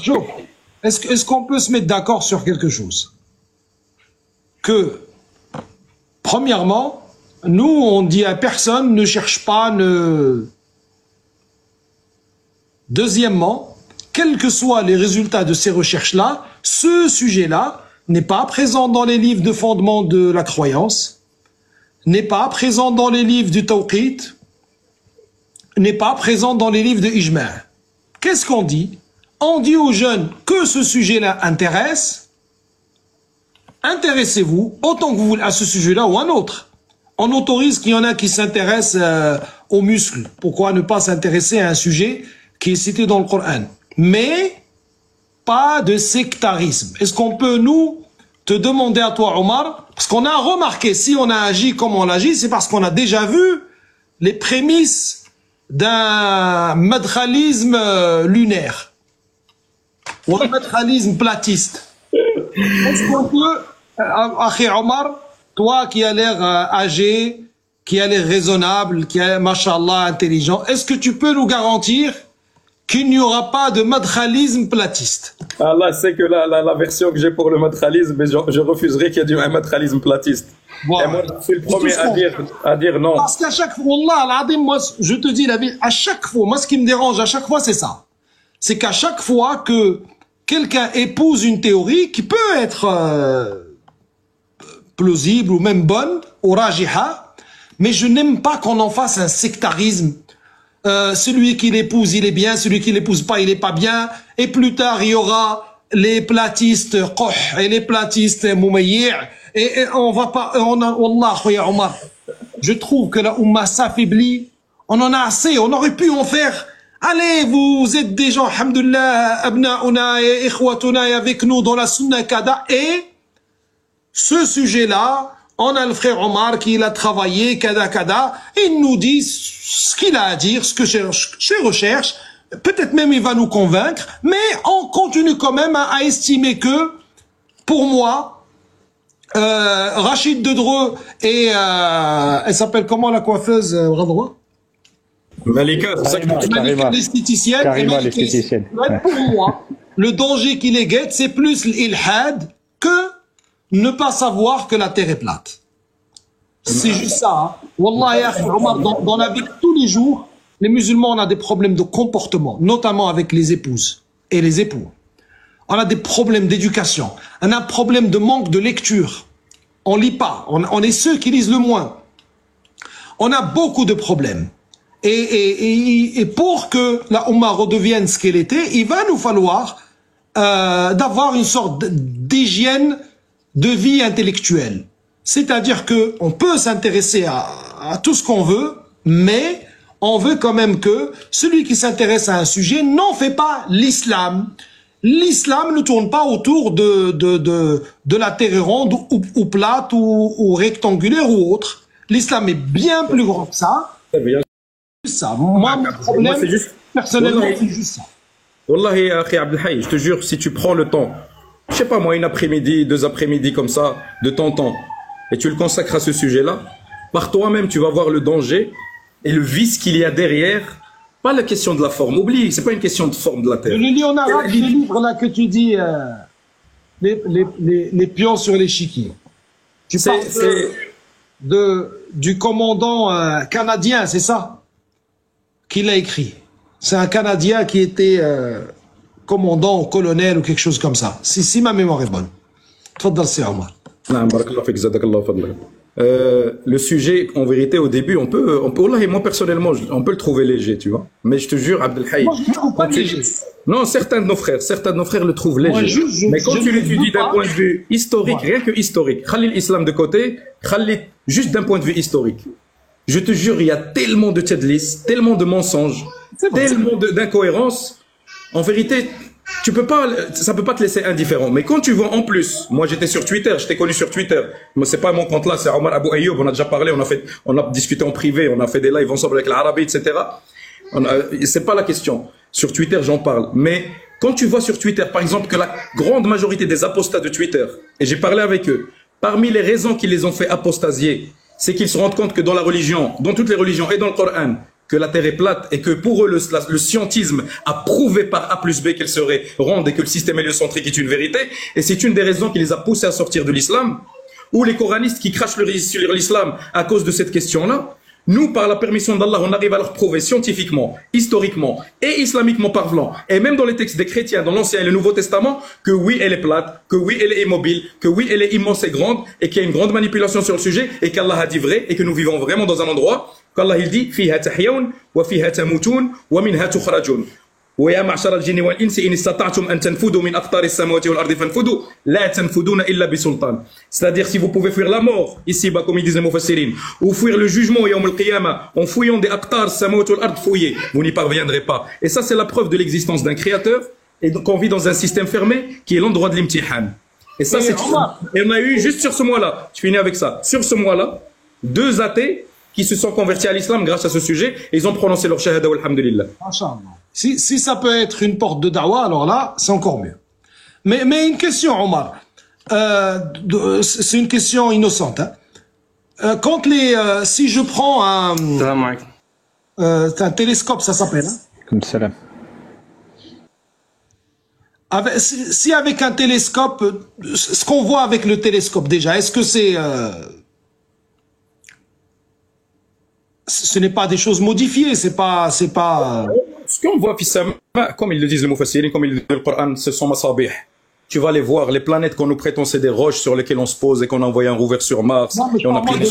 est-ce qu'on peut se mettre d'accord sur quelque chose? Que, premièrement, nous, on dit à personne, ne cherche pas, Deuxièmement, quels que soient les résultats de ces recherches-là, ce sujet-là n'est pas présent dans les livres de fondement de la croyance, n'est pas présent dans les livres du Tawqit, n'est pas présent dans les livres de Ijma'. Qu'est-ce qu'on dit? On dit aux jeunes que ce sujet-là intéresse, intéressez-vous autant que vous voulez à ce sujet-là ou à un autre. On autorise qu'il y en a qui s'intéressent aux muscles. Pourquoi ne pas s'intéresser à un sujet qui est cité dans le Coran? Mais pas de sectarisme. Est-ce qu'on peut, nous, te demander à toi, Omar, parce qu'on a remarqué, si on a agi comme on agit, c'est parce qu'on a déjà vu les prémices d'un madkhalisme lunaire, ou un madkhalisme platiste. Est-ce qu'on peut, Akhi Omar, toi qui as l'air âgé, qui a l'air raisonnable, qui est, mashallah, intelligent, est-ce que tu peux nous garantir qu'il n'y aura pas de madkhalisme platiste? Allah sait que la version que j'ai pour le madkhalisme, mais je refuserai qu'il y ait un madkhalisme platiste. Voilà. Et moi, je suis le premier à dire non. Parce qu'à chaque fois, Allah, moi, je te dis la vie, à chaque fois, moi, ce qui me dérange à chaque fois, c'est ça. C'est qu'à chaque fois que quelqu'un épouse une théorie qui peut être plausible ou même bonne, ou rajiha, mais je n'aime pas qu'on en fasse un sectarisme. Celui qui l'épouse, il est bien, celui qui l'épouse pas, il est pas bien. Et plus tard, il y aura les platistes Qoh et les platistes Moumayyi'. Et on va pas, Wallah, khoya Omar, je trouve que la Oumma s'affaiblit. On en a assez, on aurait pu en faire. Allez, vous êtes des gens, alhamdoulilah, abna'una et ikhwatuna avec nous dans la sunna kada. Et ce sujet-là, on a le frère Omar qui l'a travaillé, kada, il nous dit ce qu'il a à dire, ce que ses recherches, peut-être même il va nous convaincre, mais on continue quand même à estimer que, pour moi, Rachid Dedreux et, elle s'appelle comment la coiffeuse, bras droit? Malika, c'est ça que l'esthéticienne. Karima, l'esthéticienne. Pour moi, le danger qui les guette, c'est plus l'ilhad que ne pas savoir que la terre est plate. C'est juste ça. Hein. Wallah, Omar, dans la vie de tous les jours, les musulmans, on a des problèmes de comportement, notamment avec les épouses et les époux. On a des problèmes d'éducation. On a un problème de manque de lecture. On lit pas. On est ceux qui lisent le moins. On a beaucoup de problèmes. Et pour que la Oumma redevienne ce qu'elle était, il va nous falloir d'avoir une sorte d'hygiène de vie intellectuelle. C'est-à-dire que on peut s'intéresser à tout ce qu'on veut, mais on veut quand même que celui qui s'intéresse à un sujet n'en fait pas l'islam L'islam ne tourne pas autour de la terre ronde ou plate ou rectangulaire ou autre. L'islam est bien plus grand que ça. Ça. Moi, mon problème, personnellement, c'est juste ça. Wallahi, akhi Abdelhaï, je te jure, si tu prends le temps, je sais pas moi, une après-midi, 2 après-midi comme ça, de ton temps, et tu le consacres à ce sujet-là, par toi-même, tu vas voir le danger et le vice qu'il y a derrière. Pas la question de la forme, oublie, c'est pas une question de forme de la terre. Je le lis en arabe, ce livre-là que tu dis, les pions sur l'échiquier. Tu parles du commandant canadien, c'est ça? Qui l'a écrit. C'est un Canadien qui était commandant ou colonel ou quelque chose comme ça. Si ma mémoire est bonne. Tfaddal, c'est Omar. Le sujet, en vérité, au début, on peut, moi personnellement, on peut le trouver léger, tu vois. Mais je te jure, Abdelhaï. Moi, je ne trouve pas léger. Non, certains de nos frères le trouvent léger. Mais quand tu l'étudies d'un point de vue historique, rien que historique, khalil l'islam de côté, khalil juste d'un point de vue historique. Je te jure, il y a tellement de tedlis, tellement de mensonges, tellement d'incohérences. En vérité, ça peut pas te laisser indifférent. Mais quand tu vois en plus, moi j'étais sur Twitter, je t'ai connu sur Twitter. Mais c'est pas mon compte là, c'est Omar Abou Ayoub. On a déjà parlé, on a discuté en privé, on a fait des lives ensemble avec l'Arabie, etc. C'est pas la question. Sur Twitter, j'en parle. Mais quand tu vois sur Twitter, par exemple, que la grande majorité des apostats de Twitter, et j'ai parlé avec eux, parmi les raisons qui les ont fait apostasier, c'est qu'ils se rendent compte que dans la religion, dans toutes les religions et dans le Coran, que la Terre est plate et que pour eux, le scientisme a prouvé par A plus B qu'elle serait ronde et que le système héliocentrique est une vérité. Et c'est une des raisons qui les a poussés à sortir de l'islam. Ou les coranistes qui crachent sur l'islam à cause de cette question-là. Nous, par la permission d'Allah, on arrive à leur prouver scientifiquement, historiquement et islamiquement parlant, et même dans les textes des chrétiens, dans l'Ancien et le Nouveau Testament, que oui, elle est plate, que oui, elle est immobile, que oui, elle est immense et grande, et qu'il y a une grande manipulation sur le sujet, et qu'Allah a dit vrai, et que nous vivons vraiment dans un endroit qu'Allah il dit فيها تحيون وفيها تموتون ومنها تخرجون ويا معشر الجن والإنس إن استطعتم أن تنفذوا من أقطار السماوات والأرض فانفذوا لا تنفذون إلا بسلطان. C'est-à-dire si vous pouvez fuir la mort ici-bas comme ils disent les mufassirin, ou fuir le jugement يوم القيامة en fouillant des أقطار السماوات والأرض, fouillez, vous n'y parviendrez pas. Et ça c'est la preuve de l'existence d'un créateur et donc on vit dans un système fermé qui est l'endroit de l'imtihan. Et ça c'est et on a eu juste sur ce mois-là, je finis avec ça, sur ce mois-là, 2 athées qui se sont convertis à l'islam grâce à ce sujet, et ils ont prononcé leur shahada walhamdulillah. Si ça peut être une porte de da'wah, alors là, c'est encore mieux. Mais une question, Omar. C'est une question innocente. Hein. Si je prends un télescope, ça s'appelle. Comme salam. Si avec un télescope, ce qu'on voit avec le télescope déjà, est-ce que ce n'est pas des choses modifiées, c'est pas. Ce qu'on voit, comme ils le disent les mufassirin, comme ils le disent le Coran, ce sont masabih. Tu vas les voir, les planètes qu'on nous prétend, c'est des roches sur lesquelles on se pose et qu'on a envoyé un rover sur Mars. Non, mais et on a pris de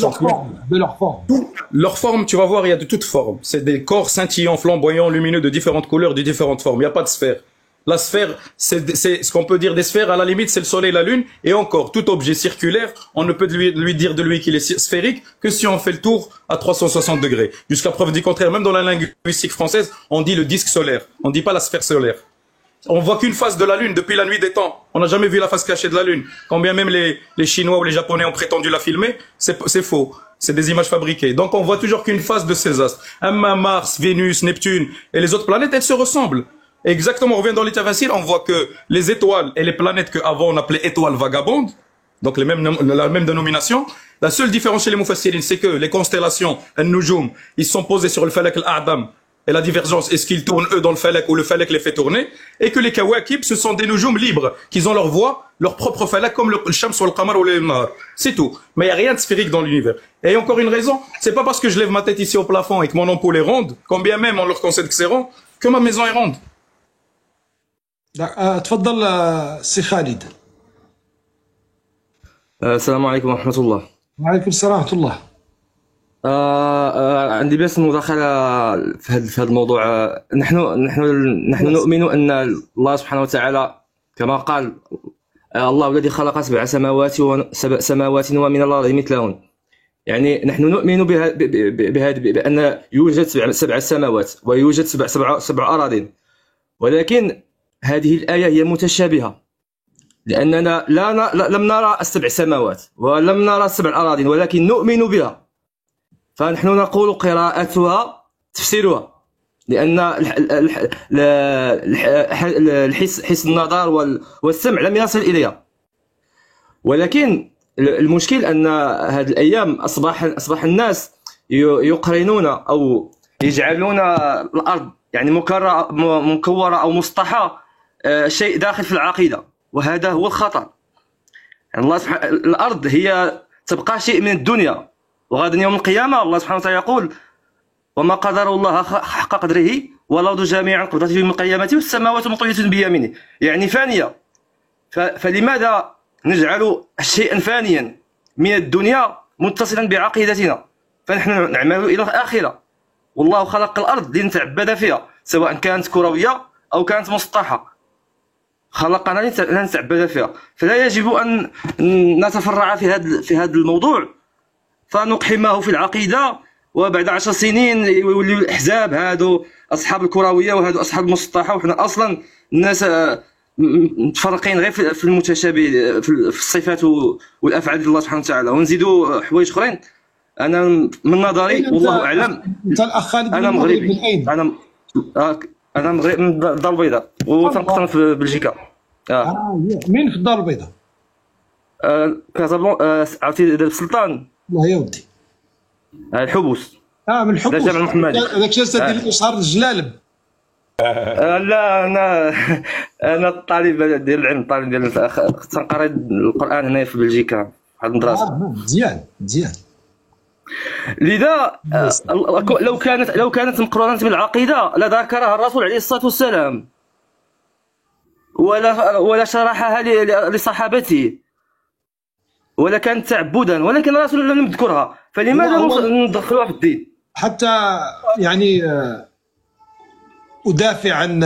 leur forme. Leur forme, tu vas voir, il y a de toutes formes. C'est des corps scintillants, flamboyants, lumineux, de différentes couleurs, de différentes formes. Il n'y a pas de sphère. La sphère, c'est ce qu'on peut dire des sphères, à la limite, c'est le soleil et la lune. Et encore, tout objet circulaire, on ne peut lui dire de lui qu'il est sphérique que si on fait le tour à 360 degrés. Jusqu'à preuve du contraire, même dans la linguistique française, on dit le disque solaire. On ne dit pas la sphère solaire. On voit qu'une face de la lune depuis la nuit des temps. On n'a jamais vu la face cachée de la lune. Quand bien même les Chinois ou les Japonais ont prétendu la filmer, c'est faux. C'est des images fabriquées. Donc on voit toujours qu'une face de ces astres. Mars, Vénus, Neptune et les autres planètes, elles se ressemblent. Exactement, on revient dans l'état facile, on voit que les étoiles et les planètes qu'avant on appelait étoiles vagabondes, donc la même dénomination, la seule différence chez les mufassirin, c'est que les constellations, al-nujum, ils sont posés sur le falak al-a'dam, et la divergence, est-ce qu'ils tournent eux dans le falak ou le falak les fait tourner, et que les kawakib, ce sont des nujum libres, qu'ils ont leur voie, leur propre falak, comme le shams ou le qamar ou le nahar. C'est tout. Mais il n'y a rien de sphérique dans l'univers. Et encore une raison, c'est pas parce que je lève ma tête ici au plafond et que mon ampoule est ronde, combien même on leur concède que c'est rond, que ma maison est ronde. تفضل سي خالد. السلام عليكم ورحمة الله. وعليكم السلام ورحمة الله. عندي بس مداخلة في هذا الموضوع. نحن نؤمن أن الله سبحانه وتعالى كما قال الله الذي خلق 7 سماوات ومن الأرض مثلهن. يعني نحن نؤمن بأن يوجد 7 سماوات ويوجد 7 أراضين، ولكن هذه الآية هي متشابهة، لأننا لم نرى السبع سماوات ولم نرى السبع أراضين، ولكن نؤمن بها، فنحن نقول قراءتها تفسيرها، لأن حس النظر والسمع لم يصل إليها. ولكن المشكل أن هذه الأيام أصبح الناس يقرنون أو يجعلون الأرض يعني مكورة أو مسطحة شيء داخل في العقيدة، وهذا هو الخطر. يعني الله سبحانه الأرض هي تبقى شيء من الدنيا، وغدا يوم القيامة الله سبحانه وتعالى يقول: وما قدر الله حق قدره والأرض جميعا قبضته يوم القيامة والسماوات مطوية بيمينه، يعني فانية. فلماذا نجعل شيئا فانيا من الدنيا متصلا بعقيدتنا؟ فنحن نعمل إلى الآخرة، والله خلق الأرض لنتعبد فيها، سواء كانت كروية أو كانت مسطحة، خلقنا لنتعبد فيها. فلا يجب أن نتفرع في هذا الموضوع فنقحمه في العقيدة، وبعد 10 سنين يوليو الأحزاب هادو أصحاب الكروية وهادو أصحاب المسطحة، وحنا أصلا الناس متفرقين غير في المتشابه في الصفات والأفعال ديال الله سبحانه وتعالى، ونزيدوا حوايج أخرين. أنا من نظري والله أعلم، أنت الأخ خالد أنا مغربي، أنا مغربي من الدار البيضاء وتنقطن في بلجيكا. مين في الدار البيضاء؟ كازابلون، عرفتي السلطان؟ الله يا ودي الحبوس. من الحبوس، جامع المحمدي. هذاك الشيء تدير إشهار الجلالب. لا، أنا الطالب ديال العلم، الطالب ديال تنقري القرآن هنا في بلجيكا واحد المدرسة. مزيان. لذا لو كانت مقرونة بالعقيدة لذكرها الرسول عليه الصلاة والسلام ولا شرحها لصحابته ولا كانت تعبدا، ولكن الرسول لم يذكرها، فلماذا ندخلوها في الدين؟ حتى يعني أدافع عن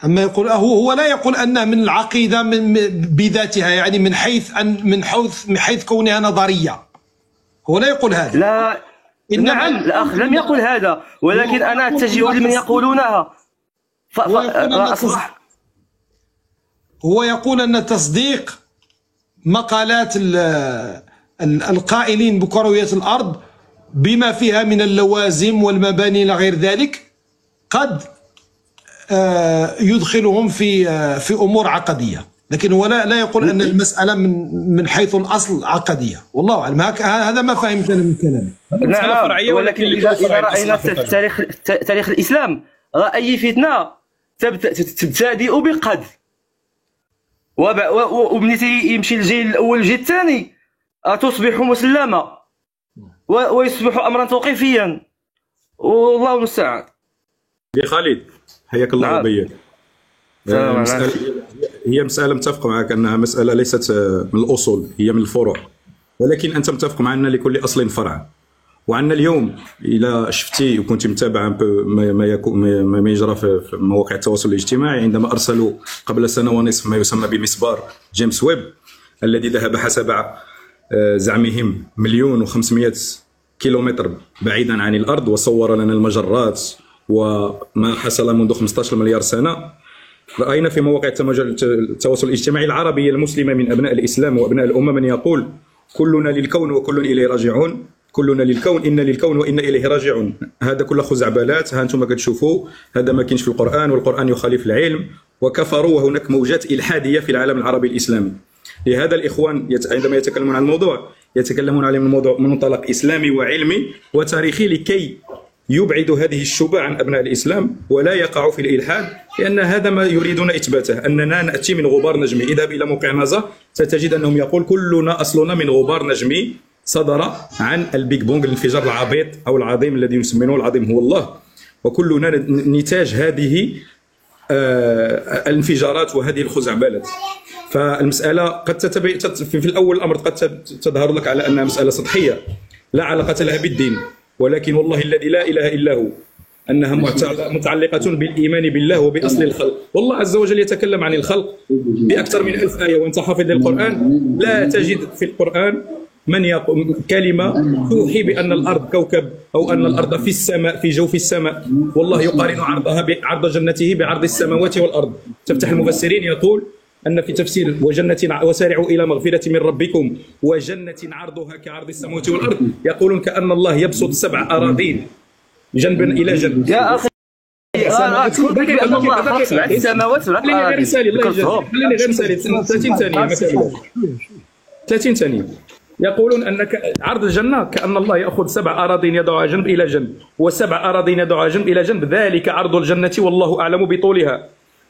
أما يقول هو لا يقول أنها من العقيدة بذاتها، يعني من حيث كونها نظرية، هو لا يقول هذا. لا، نعم الأخ لم يقل هذا، ولكن أنا أتجه لمن يقولونها. هو يقول أن تصديق مقالات القائلين بكروية الأرض بما فيها من اللوازم والمباني إلى غير ذلك قد يدخلهم في أمور عقدية، لكن هو لا يقول أن المسألة من حيث الأصل عقدية. والله أعلم، هذا ما فهمت أنا من كلامي. نعم، ولكن إذا رأينا في تاريخ الإسلام أي فتنة تبتدئ بقد، ومنين يمشي الجيل الأول الجيل الثاني تصبح مسلمة ويصبح أمرا توقيفيا، والله المستعان. يا خالد حياك الله وبياك. هي مسألة متفق معك أنها مسألة ليست من الأصول، هي من الفروع، ولكن أنت متفق معنا لكل أصل فرع. وعندنا اليوم إلى شفتي وكنت متابع ما يجرى في مواقع التواصل الاجتماعي، عندما أرسلوا قبل سنة ونصف ما يسمى بمسبار جيمس ويب الذي ذهب حسب زعمهم 1,500,000 كيلومتر بعيدا عن الأرض وصور لنا المجرات وما حصل منذ 15 مليار سنة. رأينا في مواقع التواصل الاجتماعي العربية المسلمة من أبناء الإسلام وأبناء الأمة من يقول: كلنا للكون وكل إليه راجعون، كلنا للكون إن للكون وإن إليه راجعون. هذا كله خزعبلات، ها أنتم كتشوفوا هذا ما كاينش في القرآن، والقرآن يخالف العلم، وكفروا، وهناك موجات إلحادية في العالم العربي الإسلامي. لهذا الإخوان عندما يتكلمون عن الموضوع يتكلمون عليه من موضوع من منطلق إسلامي وعلمي وتاريخي، لكي يبعدوا هذه الشبهة عن أبناء الإسلام ولا يقعوا في الإلحاد، لأن هذا ما يريدون إثباته، أننا نأتي من غبار نجمي. اذهب إلى موقع نازا ستجد أنهم يقول كلنا أصلنا من غبار نجمي صدر عن البيج بونغ، الانفجار العبيط أو العظيم الذي يسمونه العظيم هو الله، وكلنا نتاج هذه الانفجارات وهذه الخزعبلات. فالمسألة قد في الأول الأمر قد تظهر لك على أنها مسألة سطحية لا علاقة لها بالدين، ولكن والله الذي لا إله إلا هو أنها متعلقة بالإيمان بالله وبأصل الخلق. والله عز وجل يتكلم عن الخلق بأكثر من 1000 آية، وأنت حافظ للقرآن لا تجد في القرآن من يقول كلمة توحي بأن الأرض كوكب أو أن الأرض في السماء في جوف السماء، والله يقارن عرضها بعرض جنته بعرض السماوات والأرض. تفتح المفسرين يقول أن في تفسير وجنة وسارعوا إلى مغفرة من ربكم وجنة عرضها كعرض السماوات والأرض، يقولون كأن الله يبسط 7 أراضين جنبا إلى جنب. يا أخي تقول بأن الله خلق 7 السماوات والأرض. خليني غير نسالي الله يجزاك، خليني غير نسالي 30 ثانية ما كان 30 ثانية. يقولون أن عرض الجنة كأن الله يأخذ 7 أراضين يضعها جنب إلى جنب، و7 أراضين يضعها جنب إلى جنب، ذلك عرض الجنة والله أعلم بطولها.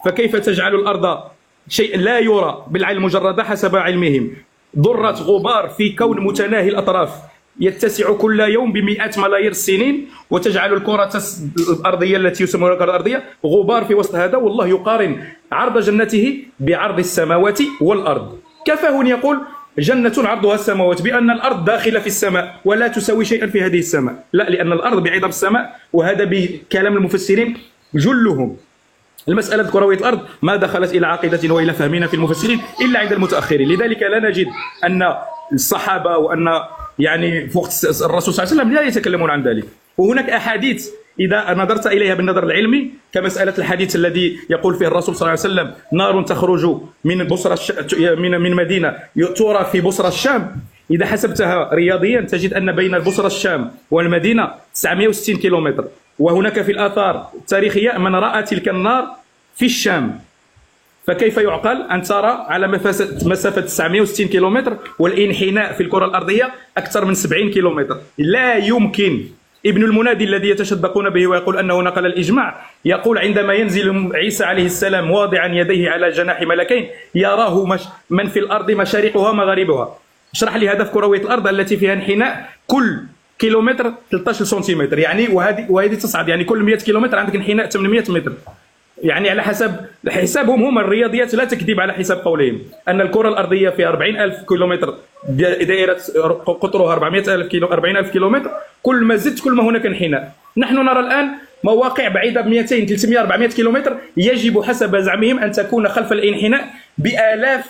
فكيف تجعل الأرض شيء لا يرى بالعين المجردة حسب علمهم، ذرة غبار في كون متناهي الأطراف يتسع كل يوم بمئات ملايير السنين، وتجعل الكرة الأرضية التي يسمونها الكرة الأرضية غبار في وسط هذا، والله يقارن عرض جنته بعرض السماوات والأرض. كفاه يقول جنة عرضها السماوات بأن الأرض داخلة في السماء ولا تساوي شيئا في هذه السماء، لا، لأن الأرض بعيدة بالسماء، وهذا بكلام المفسرين جلهم. المسألة كروية الأرض ما دخلت إلى عقيدة وإلى فهمنا في المفسرين إلا عند المتأخرين، لذلك لا نجد أن الصحابة وأن يعني في وقت الرسول صلى الله عليه وسلم لا يتكلمون عن ذلك. وهناك أحاديث إذا نظرت إليها بالنظر العلمي كمسألة الحديث الذي يقول فيه الرسول صلى الله عليه وسلم نار تخرج من بصرة من مدينة ترى في بصرة الشام، إذا حسبتها رياضيا تجد أن بين بصرة الشام والمدينة 960 كيلومتر، وهناك في الآثار التاريخية من رأى تلك النار في الشام. فكيف يعقل أن ترى على مسافة 960 كيلومتر والانحناء في الكرة الأرضية أكثر من 70 كيلومتر؟ لا يمكن. ابن المنادي الذي يتشدقون به ويقول أنه نقل الإجماع يقول عندما ينزل عيسى عليه السلام واضعا يديه على جناح ملكين يراه من في الأرض مشارقها مغاربها. اشرح لي هدف كروية الأرض التي فيها انحناء كل كيلومتر 13 سنتيمتر، يعني وهذه تصعد، يعني كل 100 كيلومتر عندك انحناء 800 متر، يعني على حسب حسابهم هم الرياضيات لا تكذب على حساب قولهم أن الكرة الأرضية فيها 40,000 كيلومتر دائرة قطرها 40,000 كيلومتر، كل ما زدت كل ما هناك انحناء. نحن نرى الآن مواقع بعيدة ب 200 300 400 كيلومتر يجب حسب زعمهم أن تكون خلف الانحناء بآلاف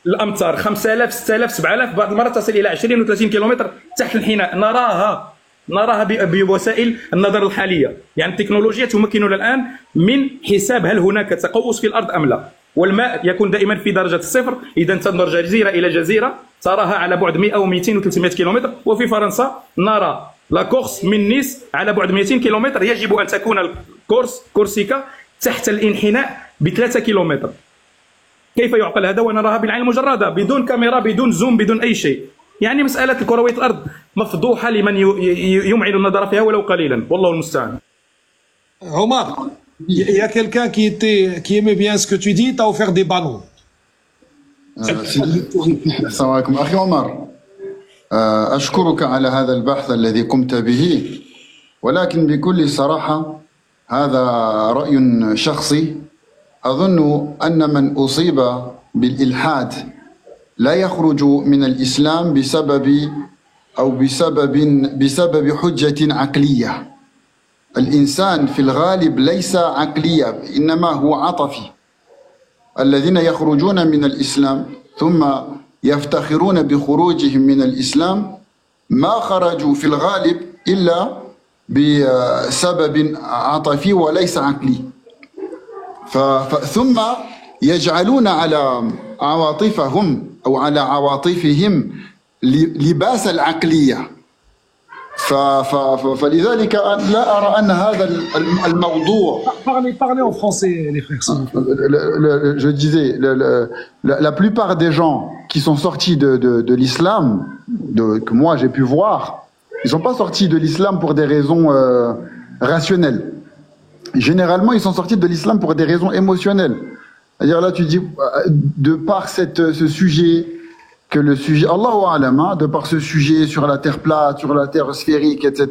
الأمتار، 5000 6000 7000، بعض المرات تصل إلى 20 و30 كيلومتر تحت الانحناء. نراها بوسائل النظر الحالية، يعني التكنولوجيا تمكننا الآن من حساب هل هناك تقوس في الأرض أم لا. والماء يكون دائما في درجة الصفر، إذا تنظر جزيرة إلى جزيرة تراها على بعد 100 أو 200 و300 كيلومتر. وفي فرنسا نرى لاكورس من نيس على بعد 200 كيلومتر، يجب أن تكون كورسيكا تحت الانحناء ب3 كيلومتر. كيف يعقل هذا ونراها بالعين المجردة بدون كاميرا بدون زوم بدون أي شيء؟ يعني مسألة كروية الأرض مفضوحة لمن يمعن النظر فيها ولو قليلا، والله المستعان. Omar, il y a quelqu'un qui aimait bien ce que tu dis, t'as offert des ballons. السلام عليكم أخي عمر، أشكرك على هذا البحث الذي قمت به، ولكن بكل صراحة هذا رأي شخصي. أظن أن من أصيب بالإلحاد لا يخرج من الإسلام بسبب حجة عقلية. الإنسان في الغالب ليس عقلية إنما هو عاطفي. الذين يخرجون من الإسلام ثم يفتخرون بخروجهم من الإسلام ما خرجوا في الغالب إلا بسبب عاطفي وليس عقلي، ثم يجعلون على عواطفهم أو على عواطفهم لباس العقلية. فلذلك لا أرى أن هذا الموضوع. Parlez en français, les frères. Je disais, la plupart des gens qui sont sortis de l'islam, que moi j'ai pu voir, ils ne sont pas sortis de l'islam pour des raisons rationnelles. Généralement, ils sont sortis de l'islam pour des raisons émotionnelles. C'est-à-dire là, tu dis, de par ce sujet, que le sujet, Allahu A'lam, de par ce sujet sur la terre plate, sur la terre sphérique, etc.,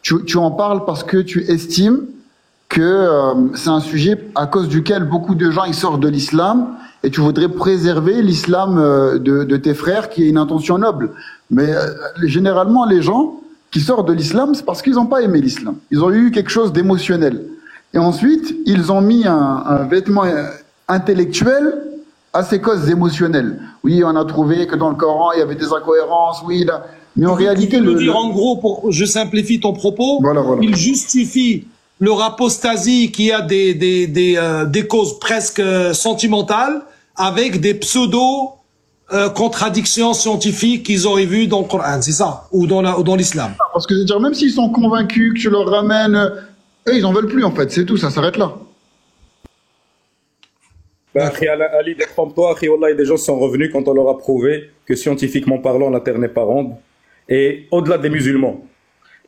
tu en parles parce que tu estimes que c'est un sujet à cause duquel beaucoup de gens ils sortent de l'islam et tu voudrais préserver l'islam de tes frères qui est une intention noble. Mais généralement, les gens qui sortent de l'islam, c'est parce qu'ils n'ont pas aimé l'islam. Ils ont eu quelque chose d'émotionnel. Et ensuite, ils ont mis un vêtement intellectuel à ses causes émotionnelles. Oui, on a trouvé que dans le Coran, il y avait des incohérences, oui, là. Mais en réalité, tu veux dire, en gros, je simplifie ton propos, voilà. Il justifie leur apostasie qui a des causes presque sentimentales avec des pseudo contradictions scientifiques qu'ils auraient vues dans le Coran, c'est ça, ou dans l'islam. Parce que je veux dire, même s'ils sont convaincus que tu leur ramènes, eux, ils en veulent plus en fait, c'est tout, ça s'arrête là. Ali, détrompe-toi, des gens sont revenus quand on leur a prouvé que scientifiquement parlant, la Terre n'est pas ronde. Et au-delà des musulmans,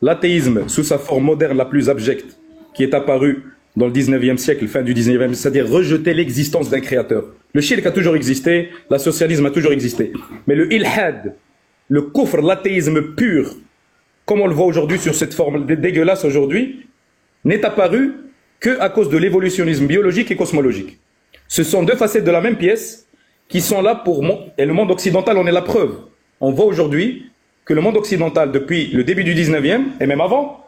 l'athéisme, sous sa forme moderne la plus abjecte, qui est apparue dans le 19e siècle, fin du 19e, c'est-à-dire rejeter l'existence d'un créateur. Le shirk a toujours existé, le socialisme a toujours existé. Mais le ilhad, le kufr, l'athéisme pur, comme on le voit aujourd'hui sur cette forme dégueulasse aujourd'hui, n'est apparu qu'à cause de l'évolutionnisme biologique et cosmologique. Ce sont deux facettes de la même pièce qui sont là pour... Et le monde occidental en est la preuve. On voit aujourd'hui que le monde occidental, depuis le début du 19e, et même avant,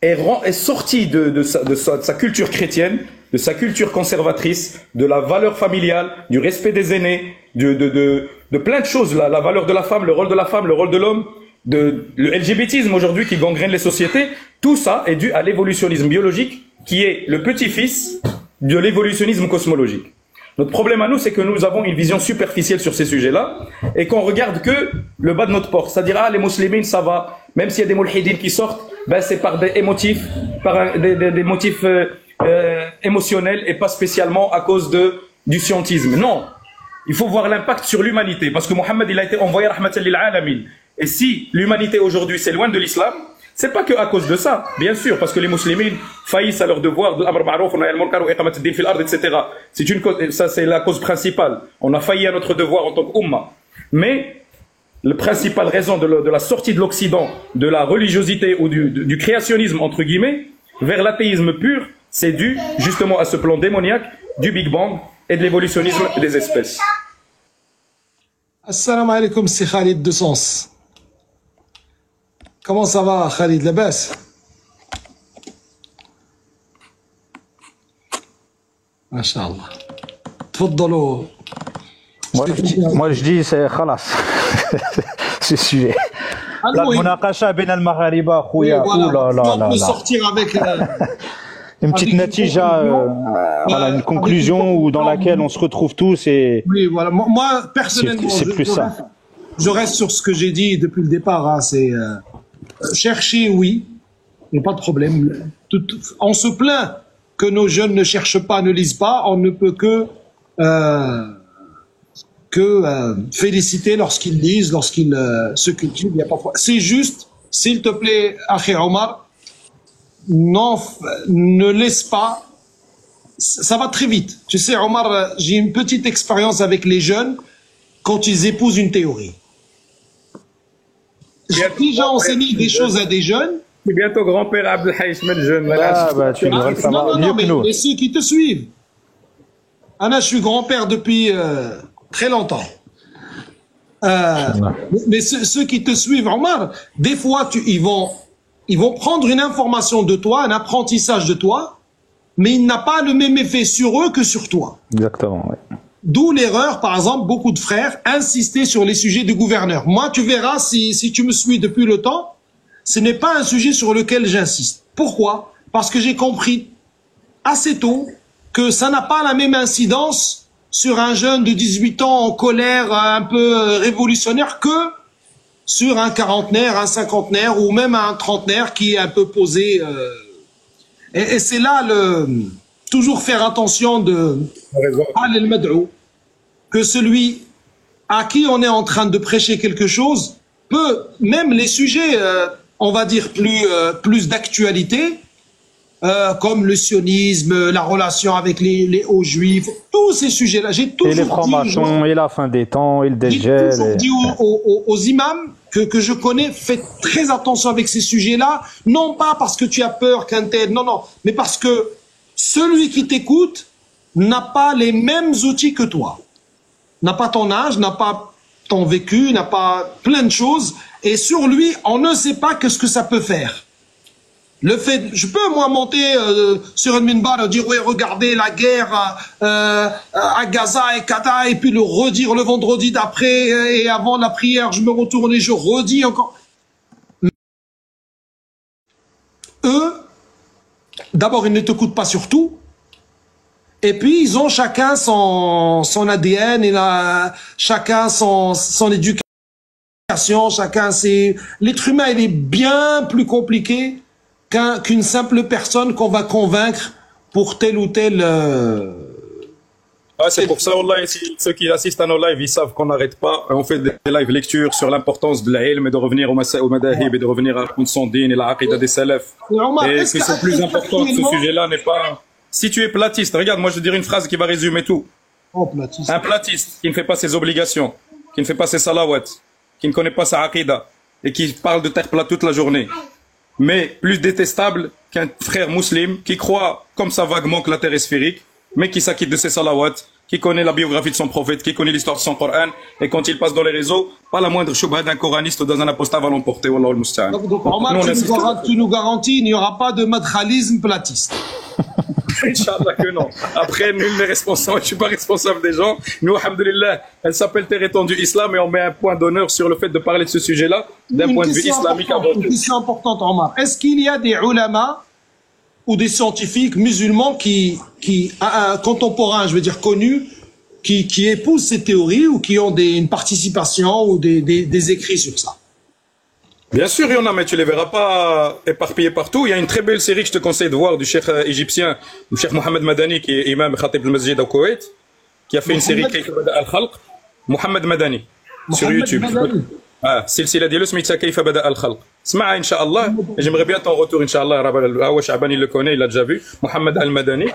est sorti de sa culture chrétienne, de sa culture conservatrice, de la valeur familiale, du respect des aînés, de plein de choses, la valeur de la femme, le rôle de la femme, le rôle de l'homme, le LGBTisme aujourd'hui qui gangrène les sociétés. Tout ça est dû à l'évolutionnisme biologique qui est le petit-fils de l'évolutionnisme cosmologique. Notre problème à nous, c'est que nous avons une vision superficielle sur ces sujets-là et qu'on regarde que le bas de notre porte. C'est-à-dire, les musulmans, ça va. Même s'il y a des mulhidines qui sortent, ben c'est par des motifs, des motifs émotionnels et pas spécialement à cause du scientisme. Non. Il faut voir l'impact sur l'humanité parce que Mohammed, il a été envoyé rahmatan lil alamin. Et si l'humanité aujourd'hui s'éloigne de l'islam, c'est pas que à cause de ça, bien sûr, parce que les musulmans faillissent à leur devoir de l'amr ma'rouf, etc. C'est une cause, ça c'est la cause principale. On a failli à notre devoir en tant qu'umma. Mais la principale raison de la sortie de l'Occident, de la religiosité ou du créationnisme entre guillemets, vers l'athéisme pur, c'est dû justement à ce plan démoniaque du Big Bang et de l'évolutionnisme des espèces. Assalamu alaikum, c'est Khalid de Sens. Comment ça va, Khalid Labas? Masha'Allah. Tfaddalou. Moi je dis c'est khalas. Ce sujet. La munaqasha ben al-Maghariba khouya. On peut sortir avec une petite natija, voilà, une conclusion où dans laquelle on se retrouve tous et oui, voilà. Moi personnellement, c'est plus ça. Je reste sur ce que j'ai dit depuis le départ, hein, c'est chercher, oui, il n'y a pas de problème. On se plaint que nos jeunes ne cherchent pas, ne lisent pas, on ne peut que féliciter lorsqu'ils lisent, lorsqu'ils se cultivent. C'est juste, s'il te plaît, Akhi Omar, ne laisse pas, ça va très vite. Tu sais, Omar, j'ai une petite expérience avec les jeunes quand ils épousent une théorie. J'ai déjà enseigné des choses à des jeunes. C'est bientôt grand-père Abdelhaïs, jeune. Ah, bah, tu devrais le savoir mieux que nous. Mais ceux qui te suivent. Anna, je suis grand-père depuis très longtemps. Mais ceux qui te suivent, Omar, des fois, ils vont prendre une information de toi, un apprentissage de toi, mais il n'a pas le même effet sur eux que sur toi. Exactement, oui. D'où l'erreur, par exemple, beaucoup de frères insistaient sur les sujets du gouverneur. Moi, tu verras, si tu me suis depuis le temps, ce n'est pas un sujet sur lequel j'insiste. Pourquoi? Parce que j'ai compris assez tôt que ça n'a pas la même incidence sur un jeune de 18 ans en colère, un peu révolutionnaire, que sur un quarantenaire, un cinquantenaire ou même un trentenaire qui est un peu posé. Et c'est là toujours faire attention de que celui à qui on est en train de prêcher quelque chose peut, même les sujets, on va dire plus d'actualité, comme le sionisme, la relation avec les hauts juifs, tous ces sujets-là, j'ai toujours dit... Et les francs-maçons, et la fin des temps, et le Dajjal... J'ai toujours dit aux imams que je connais, faites très attention avec ces sujets-là, non pas parce que tu as peur qu'un tel... Non, mais parce que celui qui t'écoute n'a pas les mêmes outils que toi. N'a pas ton âge, n'a pas ton vécu, n'a pas plein de choses. Et sur lui, on ne sait pas ce que ça peut faire. Le fait, je peux moi monter sur une minbar et dire oui, regardez la guerre à Gaza et Qatar, et puis le redire le vendredi d'après et avant la prière, je me retourne et je redis encore. Eux, d'abord, ils ne t'écoutent pas sur tout. Et puis, ils ont chacun son ADN, chacun son éducation, chacun c'est... L'être humain, il est bien plus compliqué qu'une simple personne qu'on va convaincre pour tel ou tel... Ah, c'est pour ça, Wallah, ceux qui assistent à nos lives, ils savent qu'on n'arrête pas. On fait des lives lectures sur l'importance de l'ilm et de revenir au madahib et de revenir à son din et la aqida des salafs. Et que c'est plus important que ce sujet-là n'est pas... Si tu es platiste, regarde, moi je vais dire une phrase qui va résumer tout. Oh, platiste. Un platiste qui ne fait pas ses obligations, qui ne fait pas ses salawats, qui ne connaît pas sa aqida et qui parle de terre plate toute la journée, mais plus détestable qu'un frère musulman qui croit comme ça vaguement que la terre est sphérique, mais qui s'acquitte de ses salawats, qui connaît la biographie de son prophète, qui connaît l'histoire de son Coran, et quand il passe dans les réseaux, pas la moindre choubha d'un coraniste ou d'un apostat va l'emporter. Wallah al-musta'an. Donc Omar, tu nous garantis, il n'y aura pas de madkhalisme platiste. Inch'Allah que non. Après, nul n'est responsable, je suis pas responsable des gens. Nous, alhamdoulilah, elle s'appelle Terre étendue Islam et on met un point d'honneur sur le fait de parler de ce sujet-là d'un point de vue islamique avant tout. Une question importante, Omar. Est-ce qu'il y a des ulama ou des scientifiques musulmans contemporains, je veux dire connus, qui épousent ces théories ou qui ont une participation ou des écrits sur ça? Bien sûr, il y en a, mais tu les verras pas éparpillés partout. Il y a une très belle série que je te conseille de voir du cheikh égyptien, le cheikh Mohamed Madani, qui est imam Khatib al-Masjid au Koweït, qui a fait une série Kayfa Bada al-Khalq. Mohamed Madani, sur YouTube. Silsila ديالو سميتها كيف بدأ الخلق. اسمعها إن شاء الله. J'aimerais bien ton retour إن شاء الله. Awa Shaban il le connaît, il l'a déjà vu. Mohamed al-Madani.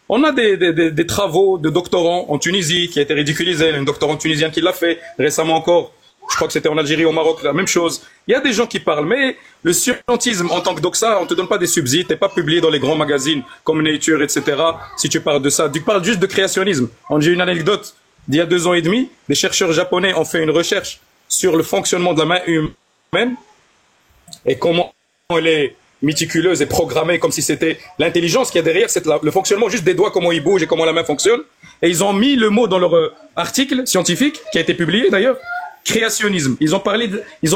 On a des travaux de doctorants en Tunisie qui a été ridiculisé. Un doctorant tunisien qui l'a fait récemment encore. Je crois que c'était en Algérie, au Maroc, la même chose. Il y a des gens qui parlent, mais le scientisme en tant que doxa, on te donne pas des subsides, t'es pas publié dans les grands magazines comme Nature, etc. Si tu parles de ça, tu parles juste de créationnisme. J'ai une anecdote d'il y a 2 ans et demi, des chercheurs japonais ont fait une recherche sur le fonctionnement de la main humaine et comment elle est méticuleuse et programmée comme si c'était l'intelligence qu'il y a derrière, c'est le fonctionnement juste des doigts, comment ils bougent et comment la main fonctionne. Et ils ont mis le mot dans leur article scientifique, qui a été publié d'ailleurs, créationnisme. Ils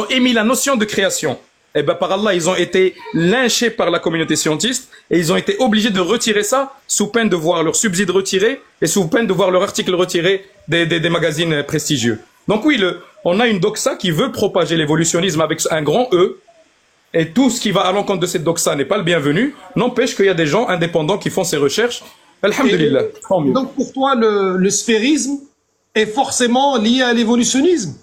ont émis la notion de création. Et ben par Allah, ils ont été lynchés par la communauté scientiste et ils ont été obligés de retirer ça sous peine de voir leur subside retiré et sous peine de voir leur article retiré des magazines prestigieux. Donc oui, on a une doxa qui veut propager l'évolutionnisme avec un grand E et tout ce qui va à l'encontre de cette doxa n'est pas le bienvenu. N'empêche qu'il y a des gens indépendants qui font ces recherches. Alhamdulillah. Donc pour toi, le sphérisme est forcément lié à l'évolutionnisme?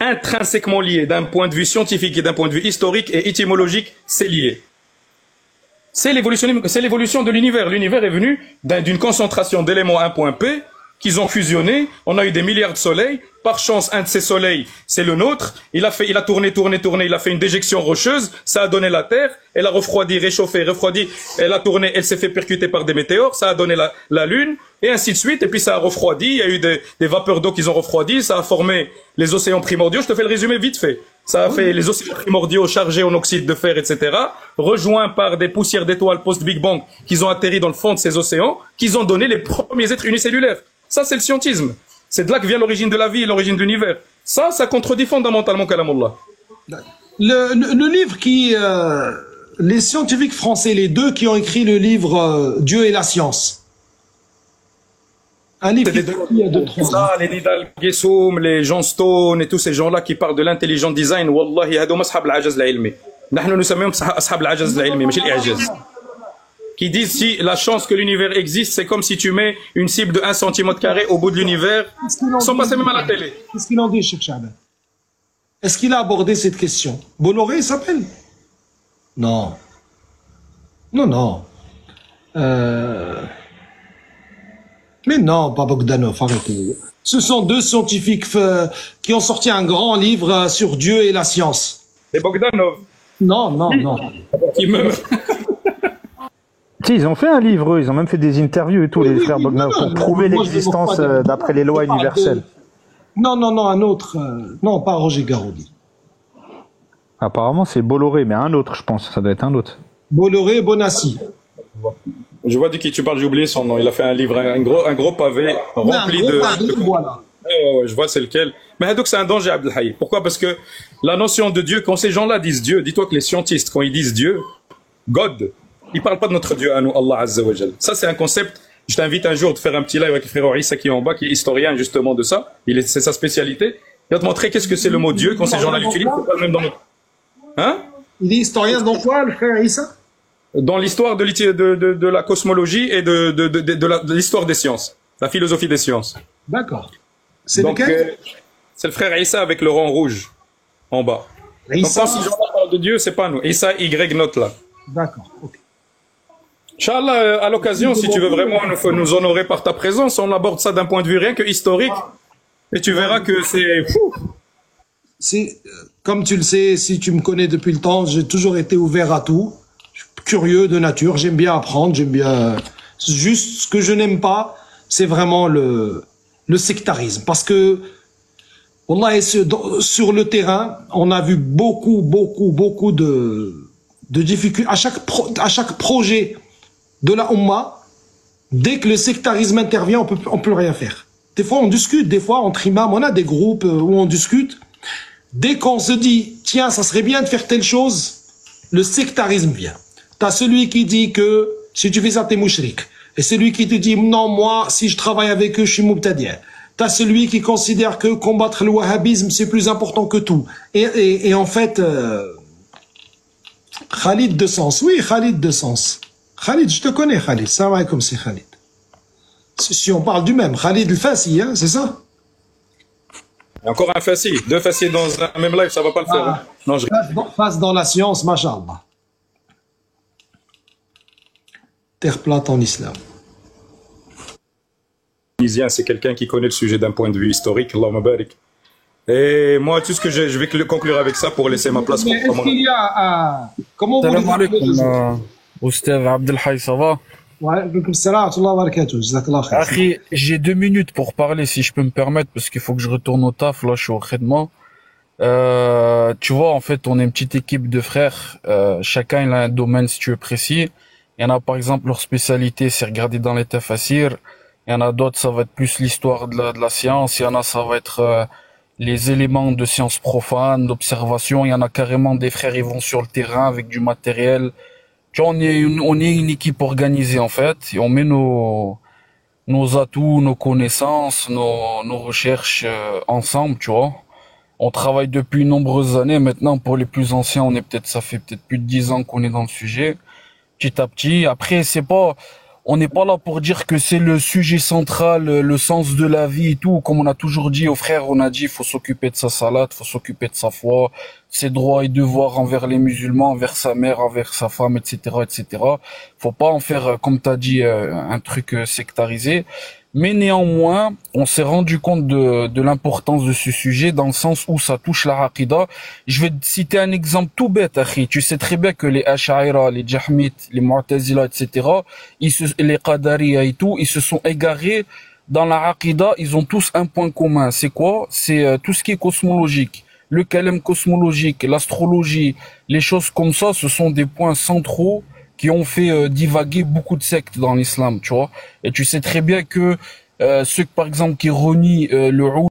Intrinsèquement lié, d'un point de vue scientifique et d'un point de vue historique et étymologique, c'est lié. C'est l'évolution de l'univers. L'univers est venu d'une concentration d'éléments 1 point P qu'ils ont fusionné. On a eu des milliards de soleils. Par chance, un de ces soleils, c'est le nôtre. Il a tourné. Il a fait une déjection rocheuse. Ça a donné la Terre. Elle a refroidi, réchauffé, refroidi. Elle a tourné. Elle s'est fait percuter par des météores. Ça a donné la Lune. Et ainsi de suite. Et puis ça a refroidi. Il y a eu des vapeurs d'eau qui ont refroidi. Ça a formé les océans primordiaux. Je te fais le résumé vite fait. Ça a fait les océans primordiaux chargés en oxyde de fer, etc. Rejoints par des poussières d'étoiles post-Big Bang qui ont atterri dans le fond de ces océans, qui ont donné les premiers êtres unicellulaires. Ça, c'est le scientisme. C'est de là que vient l'origine de la vie et l'origine de l'univers. Ça contredit fondamentalement Kalamullah. Le livre les scientifiques français, les 2 qui ont écrit le livre Dieu et la science. Un livre qui a 2-3 ans. Les Nidal Gessoum, les John Stone et tous ces gens-là qui parlent de l'intelligent design, wallahi, هادو أصحاب العجز العلمي. نحن نسميهم أصحاب العجز العلمي, مش الإعجاز. Qui disent si la chance que l'univers existe, c'est comme si tu mets une cible de 1 cm² au bout de l'univers, sans passer même à la télé. Qu'est-ce qu'il en dit, Cheikh Chaban? Est-ce qu'il a abordé cette question? Bolloré, il s'appelle? Non. Non. Mais non, pas Bogdanov, arrêtez. Ce sont 2 scientifiques qui ont sorti un grand livre sur Dieu et la science. Et Bogdanov? Non. Qui meurt. Si, ils ont fait un livre, ils ont même fait des interviews et tout, les frères Bogdanov, pour prouver l'existence d'après les lois universelles. Non, un autre. Non, pas Roger Garaudy. Apparemment, c'est Bolloré, mais un autre, je pense. Ça doit être un autre. Bolloré Bonassi. Je vois de qui tu parles, j'ai oublié son nom. Il a fait un livre, un gros pavé rempli de. Voilà. Ouais, je vois c'est lequel. Mais donc c'est un danger, Abdelhaï. Pourquoi? Parce que la notion de Dieu, quand ces gens-là disent Dieu, dis-toi que les scientistes, quand ils disent Dieu, God, ils parlent pas de notre Dieu à nous, Allah Azza wa Jal. Ça, c'est un concept. Je t'invite un jour de faire un petit live avec le frère Issa qui est en bas, qui est historien justement de ça. C'est sa spécialité. Il va te montrer qu'est-ce que c'est le mot Dieu quand ces gens-là l'utilisent. C'est pas le même dans notre. Hein? Il est historien dans quoi, le frère Issa? Dans l'histoire de la cosmologie et de l'histoire des sciences, la philosophie des sciences. D'accord. C'est donc lequel? C'est le frère Issa avec le rang rouge en bas. Issa. Donc quand ces gens-là parlent de Dieu, c'est pas nous. Issa Y note là. D'accord. Ok. Inch'Allah, à l'occasion, si tu veux vraiment nous honorer par ta présence, on aborde ça d'un point de vue rien que historique, et tu verras que c'est fou. Comme tu le sais, si tu me connais depuis le temps, j'ai toujours été ouvert à tout. Je suis curieux de nature, j'aime bien apprendre, j'aime bien. Juste ce que je n'aime pas, c'est vraiment le sectarisme, parce que wallah, sur le terrain, on a vu beaucoup de difficultés à chaque projet de la Ummah. Dès que le sectarisme intervient, on peut rien faire. Des fois, on discute, des fois, entre imams, on a des groupes où on discute. Dès qu'on se dit, tiens, ça serait bien de faire telle chose, le sectarisme vient. T'as celui qui dit que si tu fais ça, t'es mouchrik. Et celui qui te dit, non, moi, si je travaille avec eux, je suis mubtadi'. T'as celui qui considère que combattre le wahhabisme, c'est plus important que tout. Et en fait, Khalid de Sens. Oui, Khalid de Sens. Khalid, je te connais, Khalid. Salam alaikum, c'est Khalid. Si on parle du même, Khalid el-Fassi, hein, c'est ça? Encore un fassi, deux fassis dans un même live, ça va pas le faire. Hein. Non, Face dans la science, mashallah. Terre plate en islam. C'est quelqu'un qui connaît le sujet d'un point de vue historique, Allahumma barik. Et moi, tout ce que je vais conclure avec ça pour laisser ma place. Est-ce qu'il y a comment vous alaikum, Oustaz Abdelhaï, ça va? J'ai 2 minutes pour parler, si je peux me permettre, parce qu'il faut que je retourne au taf. Là, je suis au traitement. Tu vois, en fait, on est une petite équipe de frères. Chacun il a un domaine, si tu veux, précis. Il y en a, par exemple, leur spécialité, c'est regarder dans les tafassirs. Il y en a d'autres, ça va être plus l'histoire de la science. Il y en a, ça va être les éléments de sciences profanes, d'observation. Il y en a carrément des frères, ils vont sur le terrain avec du matériel. Tu vois, on est une équipe organisée, en fait, et on met nos atouts, nos connaissances, nos recherches ensemble, tu vois. On travaille depuis de nombreuses années. Maintenant, pour les plus anciens, ça fait peut-être plus de 10 ans qu'on est dans le sujet. Petit à petit. Après, on n'est pas là pour dire que c'est le sujet central, le sens de la vie et tout. Comme on a toujours dit aux frères, on a dit, il faut s'occuper de sa salade, il faut s'occuper de sa foi, ses droits et devoirs envers les musulmans, envers sa mère, envers sa femme, etc., etc. Faut pas en faire, comme t'as dit, un truc sectarisé. Mais néanmoins, on s'est rendu compte de l'importance de ce sujet dans le sens où ça touche la aqida. Je vais te citer un exemple tout bête, akhi. Tu sais très bien que les Ash'aira, les Jahmites, les Mu'tazila, etc., les Qadariya et tout, ils se sont égarés dans la aqida. Ils ont tous un point commun. C'est quoi? C'est tout ce qui est cosmologique. Le kalem cosmologique, l'astrologie, les choses comme ça, ce sont des points centraux qui ont fait divaguer beaucoup de sectes dans l'islam, tu vois. Et tu sais très bien que ceux, par exemple, qui renient le oud,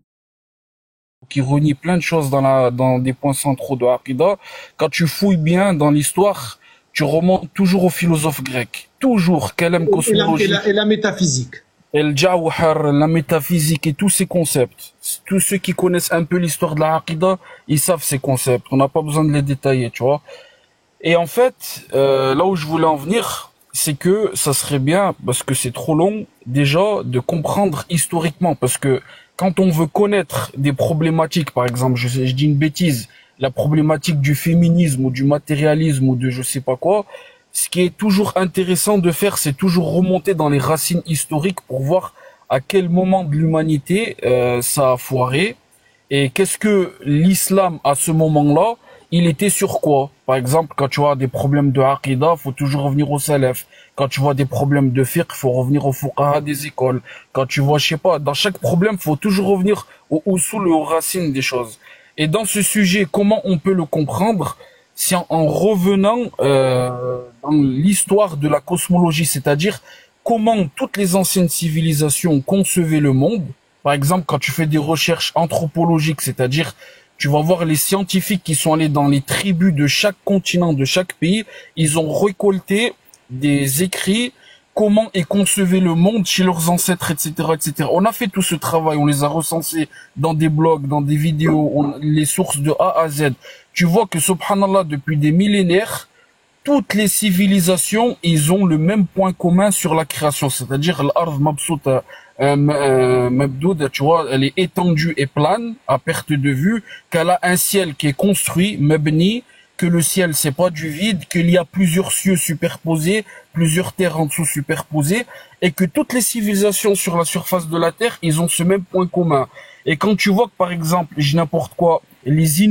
qui renient plein de choses dans des points centraux de Aqida, quand tu fouilles bien dans l'histoire, tu remontes toujours aux philosophes grecs. Toujours, kalem cosmologique. Et la métaphysique. Et le jawhar, la métaphysique et tous ces concepts. Tous ceux qui connaissent un peu l'histoire de la Aqida, ils savent ces concepts. On n'a pas besoin de les détailler, tu vois. Et en fait, là où je voulais en venir, c'est que ça serait bien, parce que c'est trop long, déjà, de comprendre historiquement. Parce que quand on veut connaître des problématiques, par exemple, je dis une bêtise, la problématique du féminisme ou du matérialisme ou de je sais pas quoi, ce qui est toujours intéressant de faire, c'est toujours remonter dans les racines historiques pour voir à quel moment de l'humanité ça a foiré et qu'est-ce que l'islam à ce moment-là, il était sur quoi? Par exemple, quand tu vois des problèmes de aqida, faut toujours revenir au salaf. Quand tu vois des problèmes de fiqh, faut revenir au fuqaha des écoles. Quand tu vois, je sais pas, dans chaque problème, faut toujours revenir au usul et aux racines des choses. Et dans ce sujet, comment on peut le comprendre? c'est en revenant dans l'histoire de la cosmologie, c'est-à-dire comment toutes les anciennes civilisations concevaient le monde. Par exemple, quand tu fais des recherches anthropologiques, c'est-à-dire tu vas voir les scientifiques qui sont allés dans les tribus de chaque continent, de chaque pays, ils ont récolté des écrits, comment est concevé le monde chez leurs ancêtres, etc., etc. On a fait tout ce travail, on les a recensés dans des blogs, dans des vidéos, les sources de A à Z. Tu vois que, subhanallah, depuis des millénaires, toutes les civilisations, ils ont le même point commun sur la création, c'est-à-dire l'ard mabsouta mabdouda, tu vois, elle est étendue et plane, à perte de vue, qu'elle a un ciel qui est construit, mabni, que le ciel c'est pas du vide, qu'il y a plusieurs cieux superposés, plusieurs terres en dessous superposées, et que toutes les civilisations sur la surface de la Terre, ils ont ce même point commun. Et quand tu vois que, par exemple, je n'importe quoi, les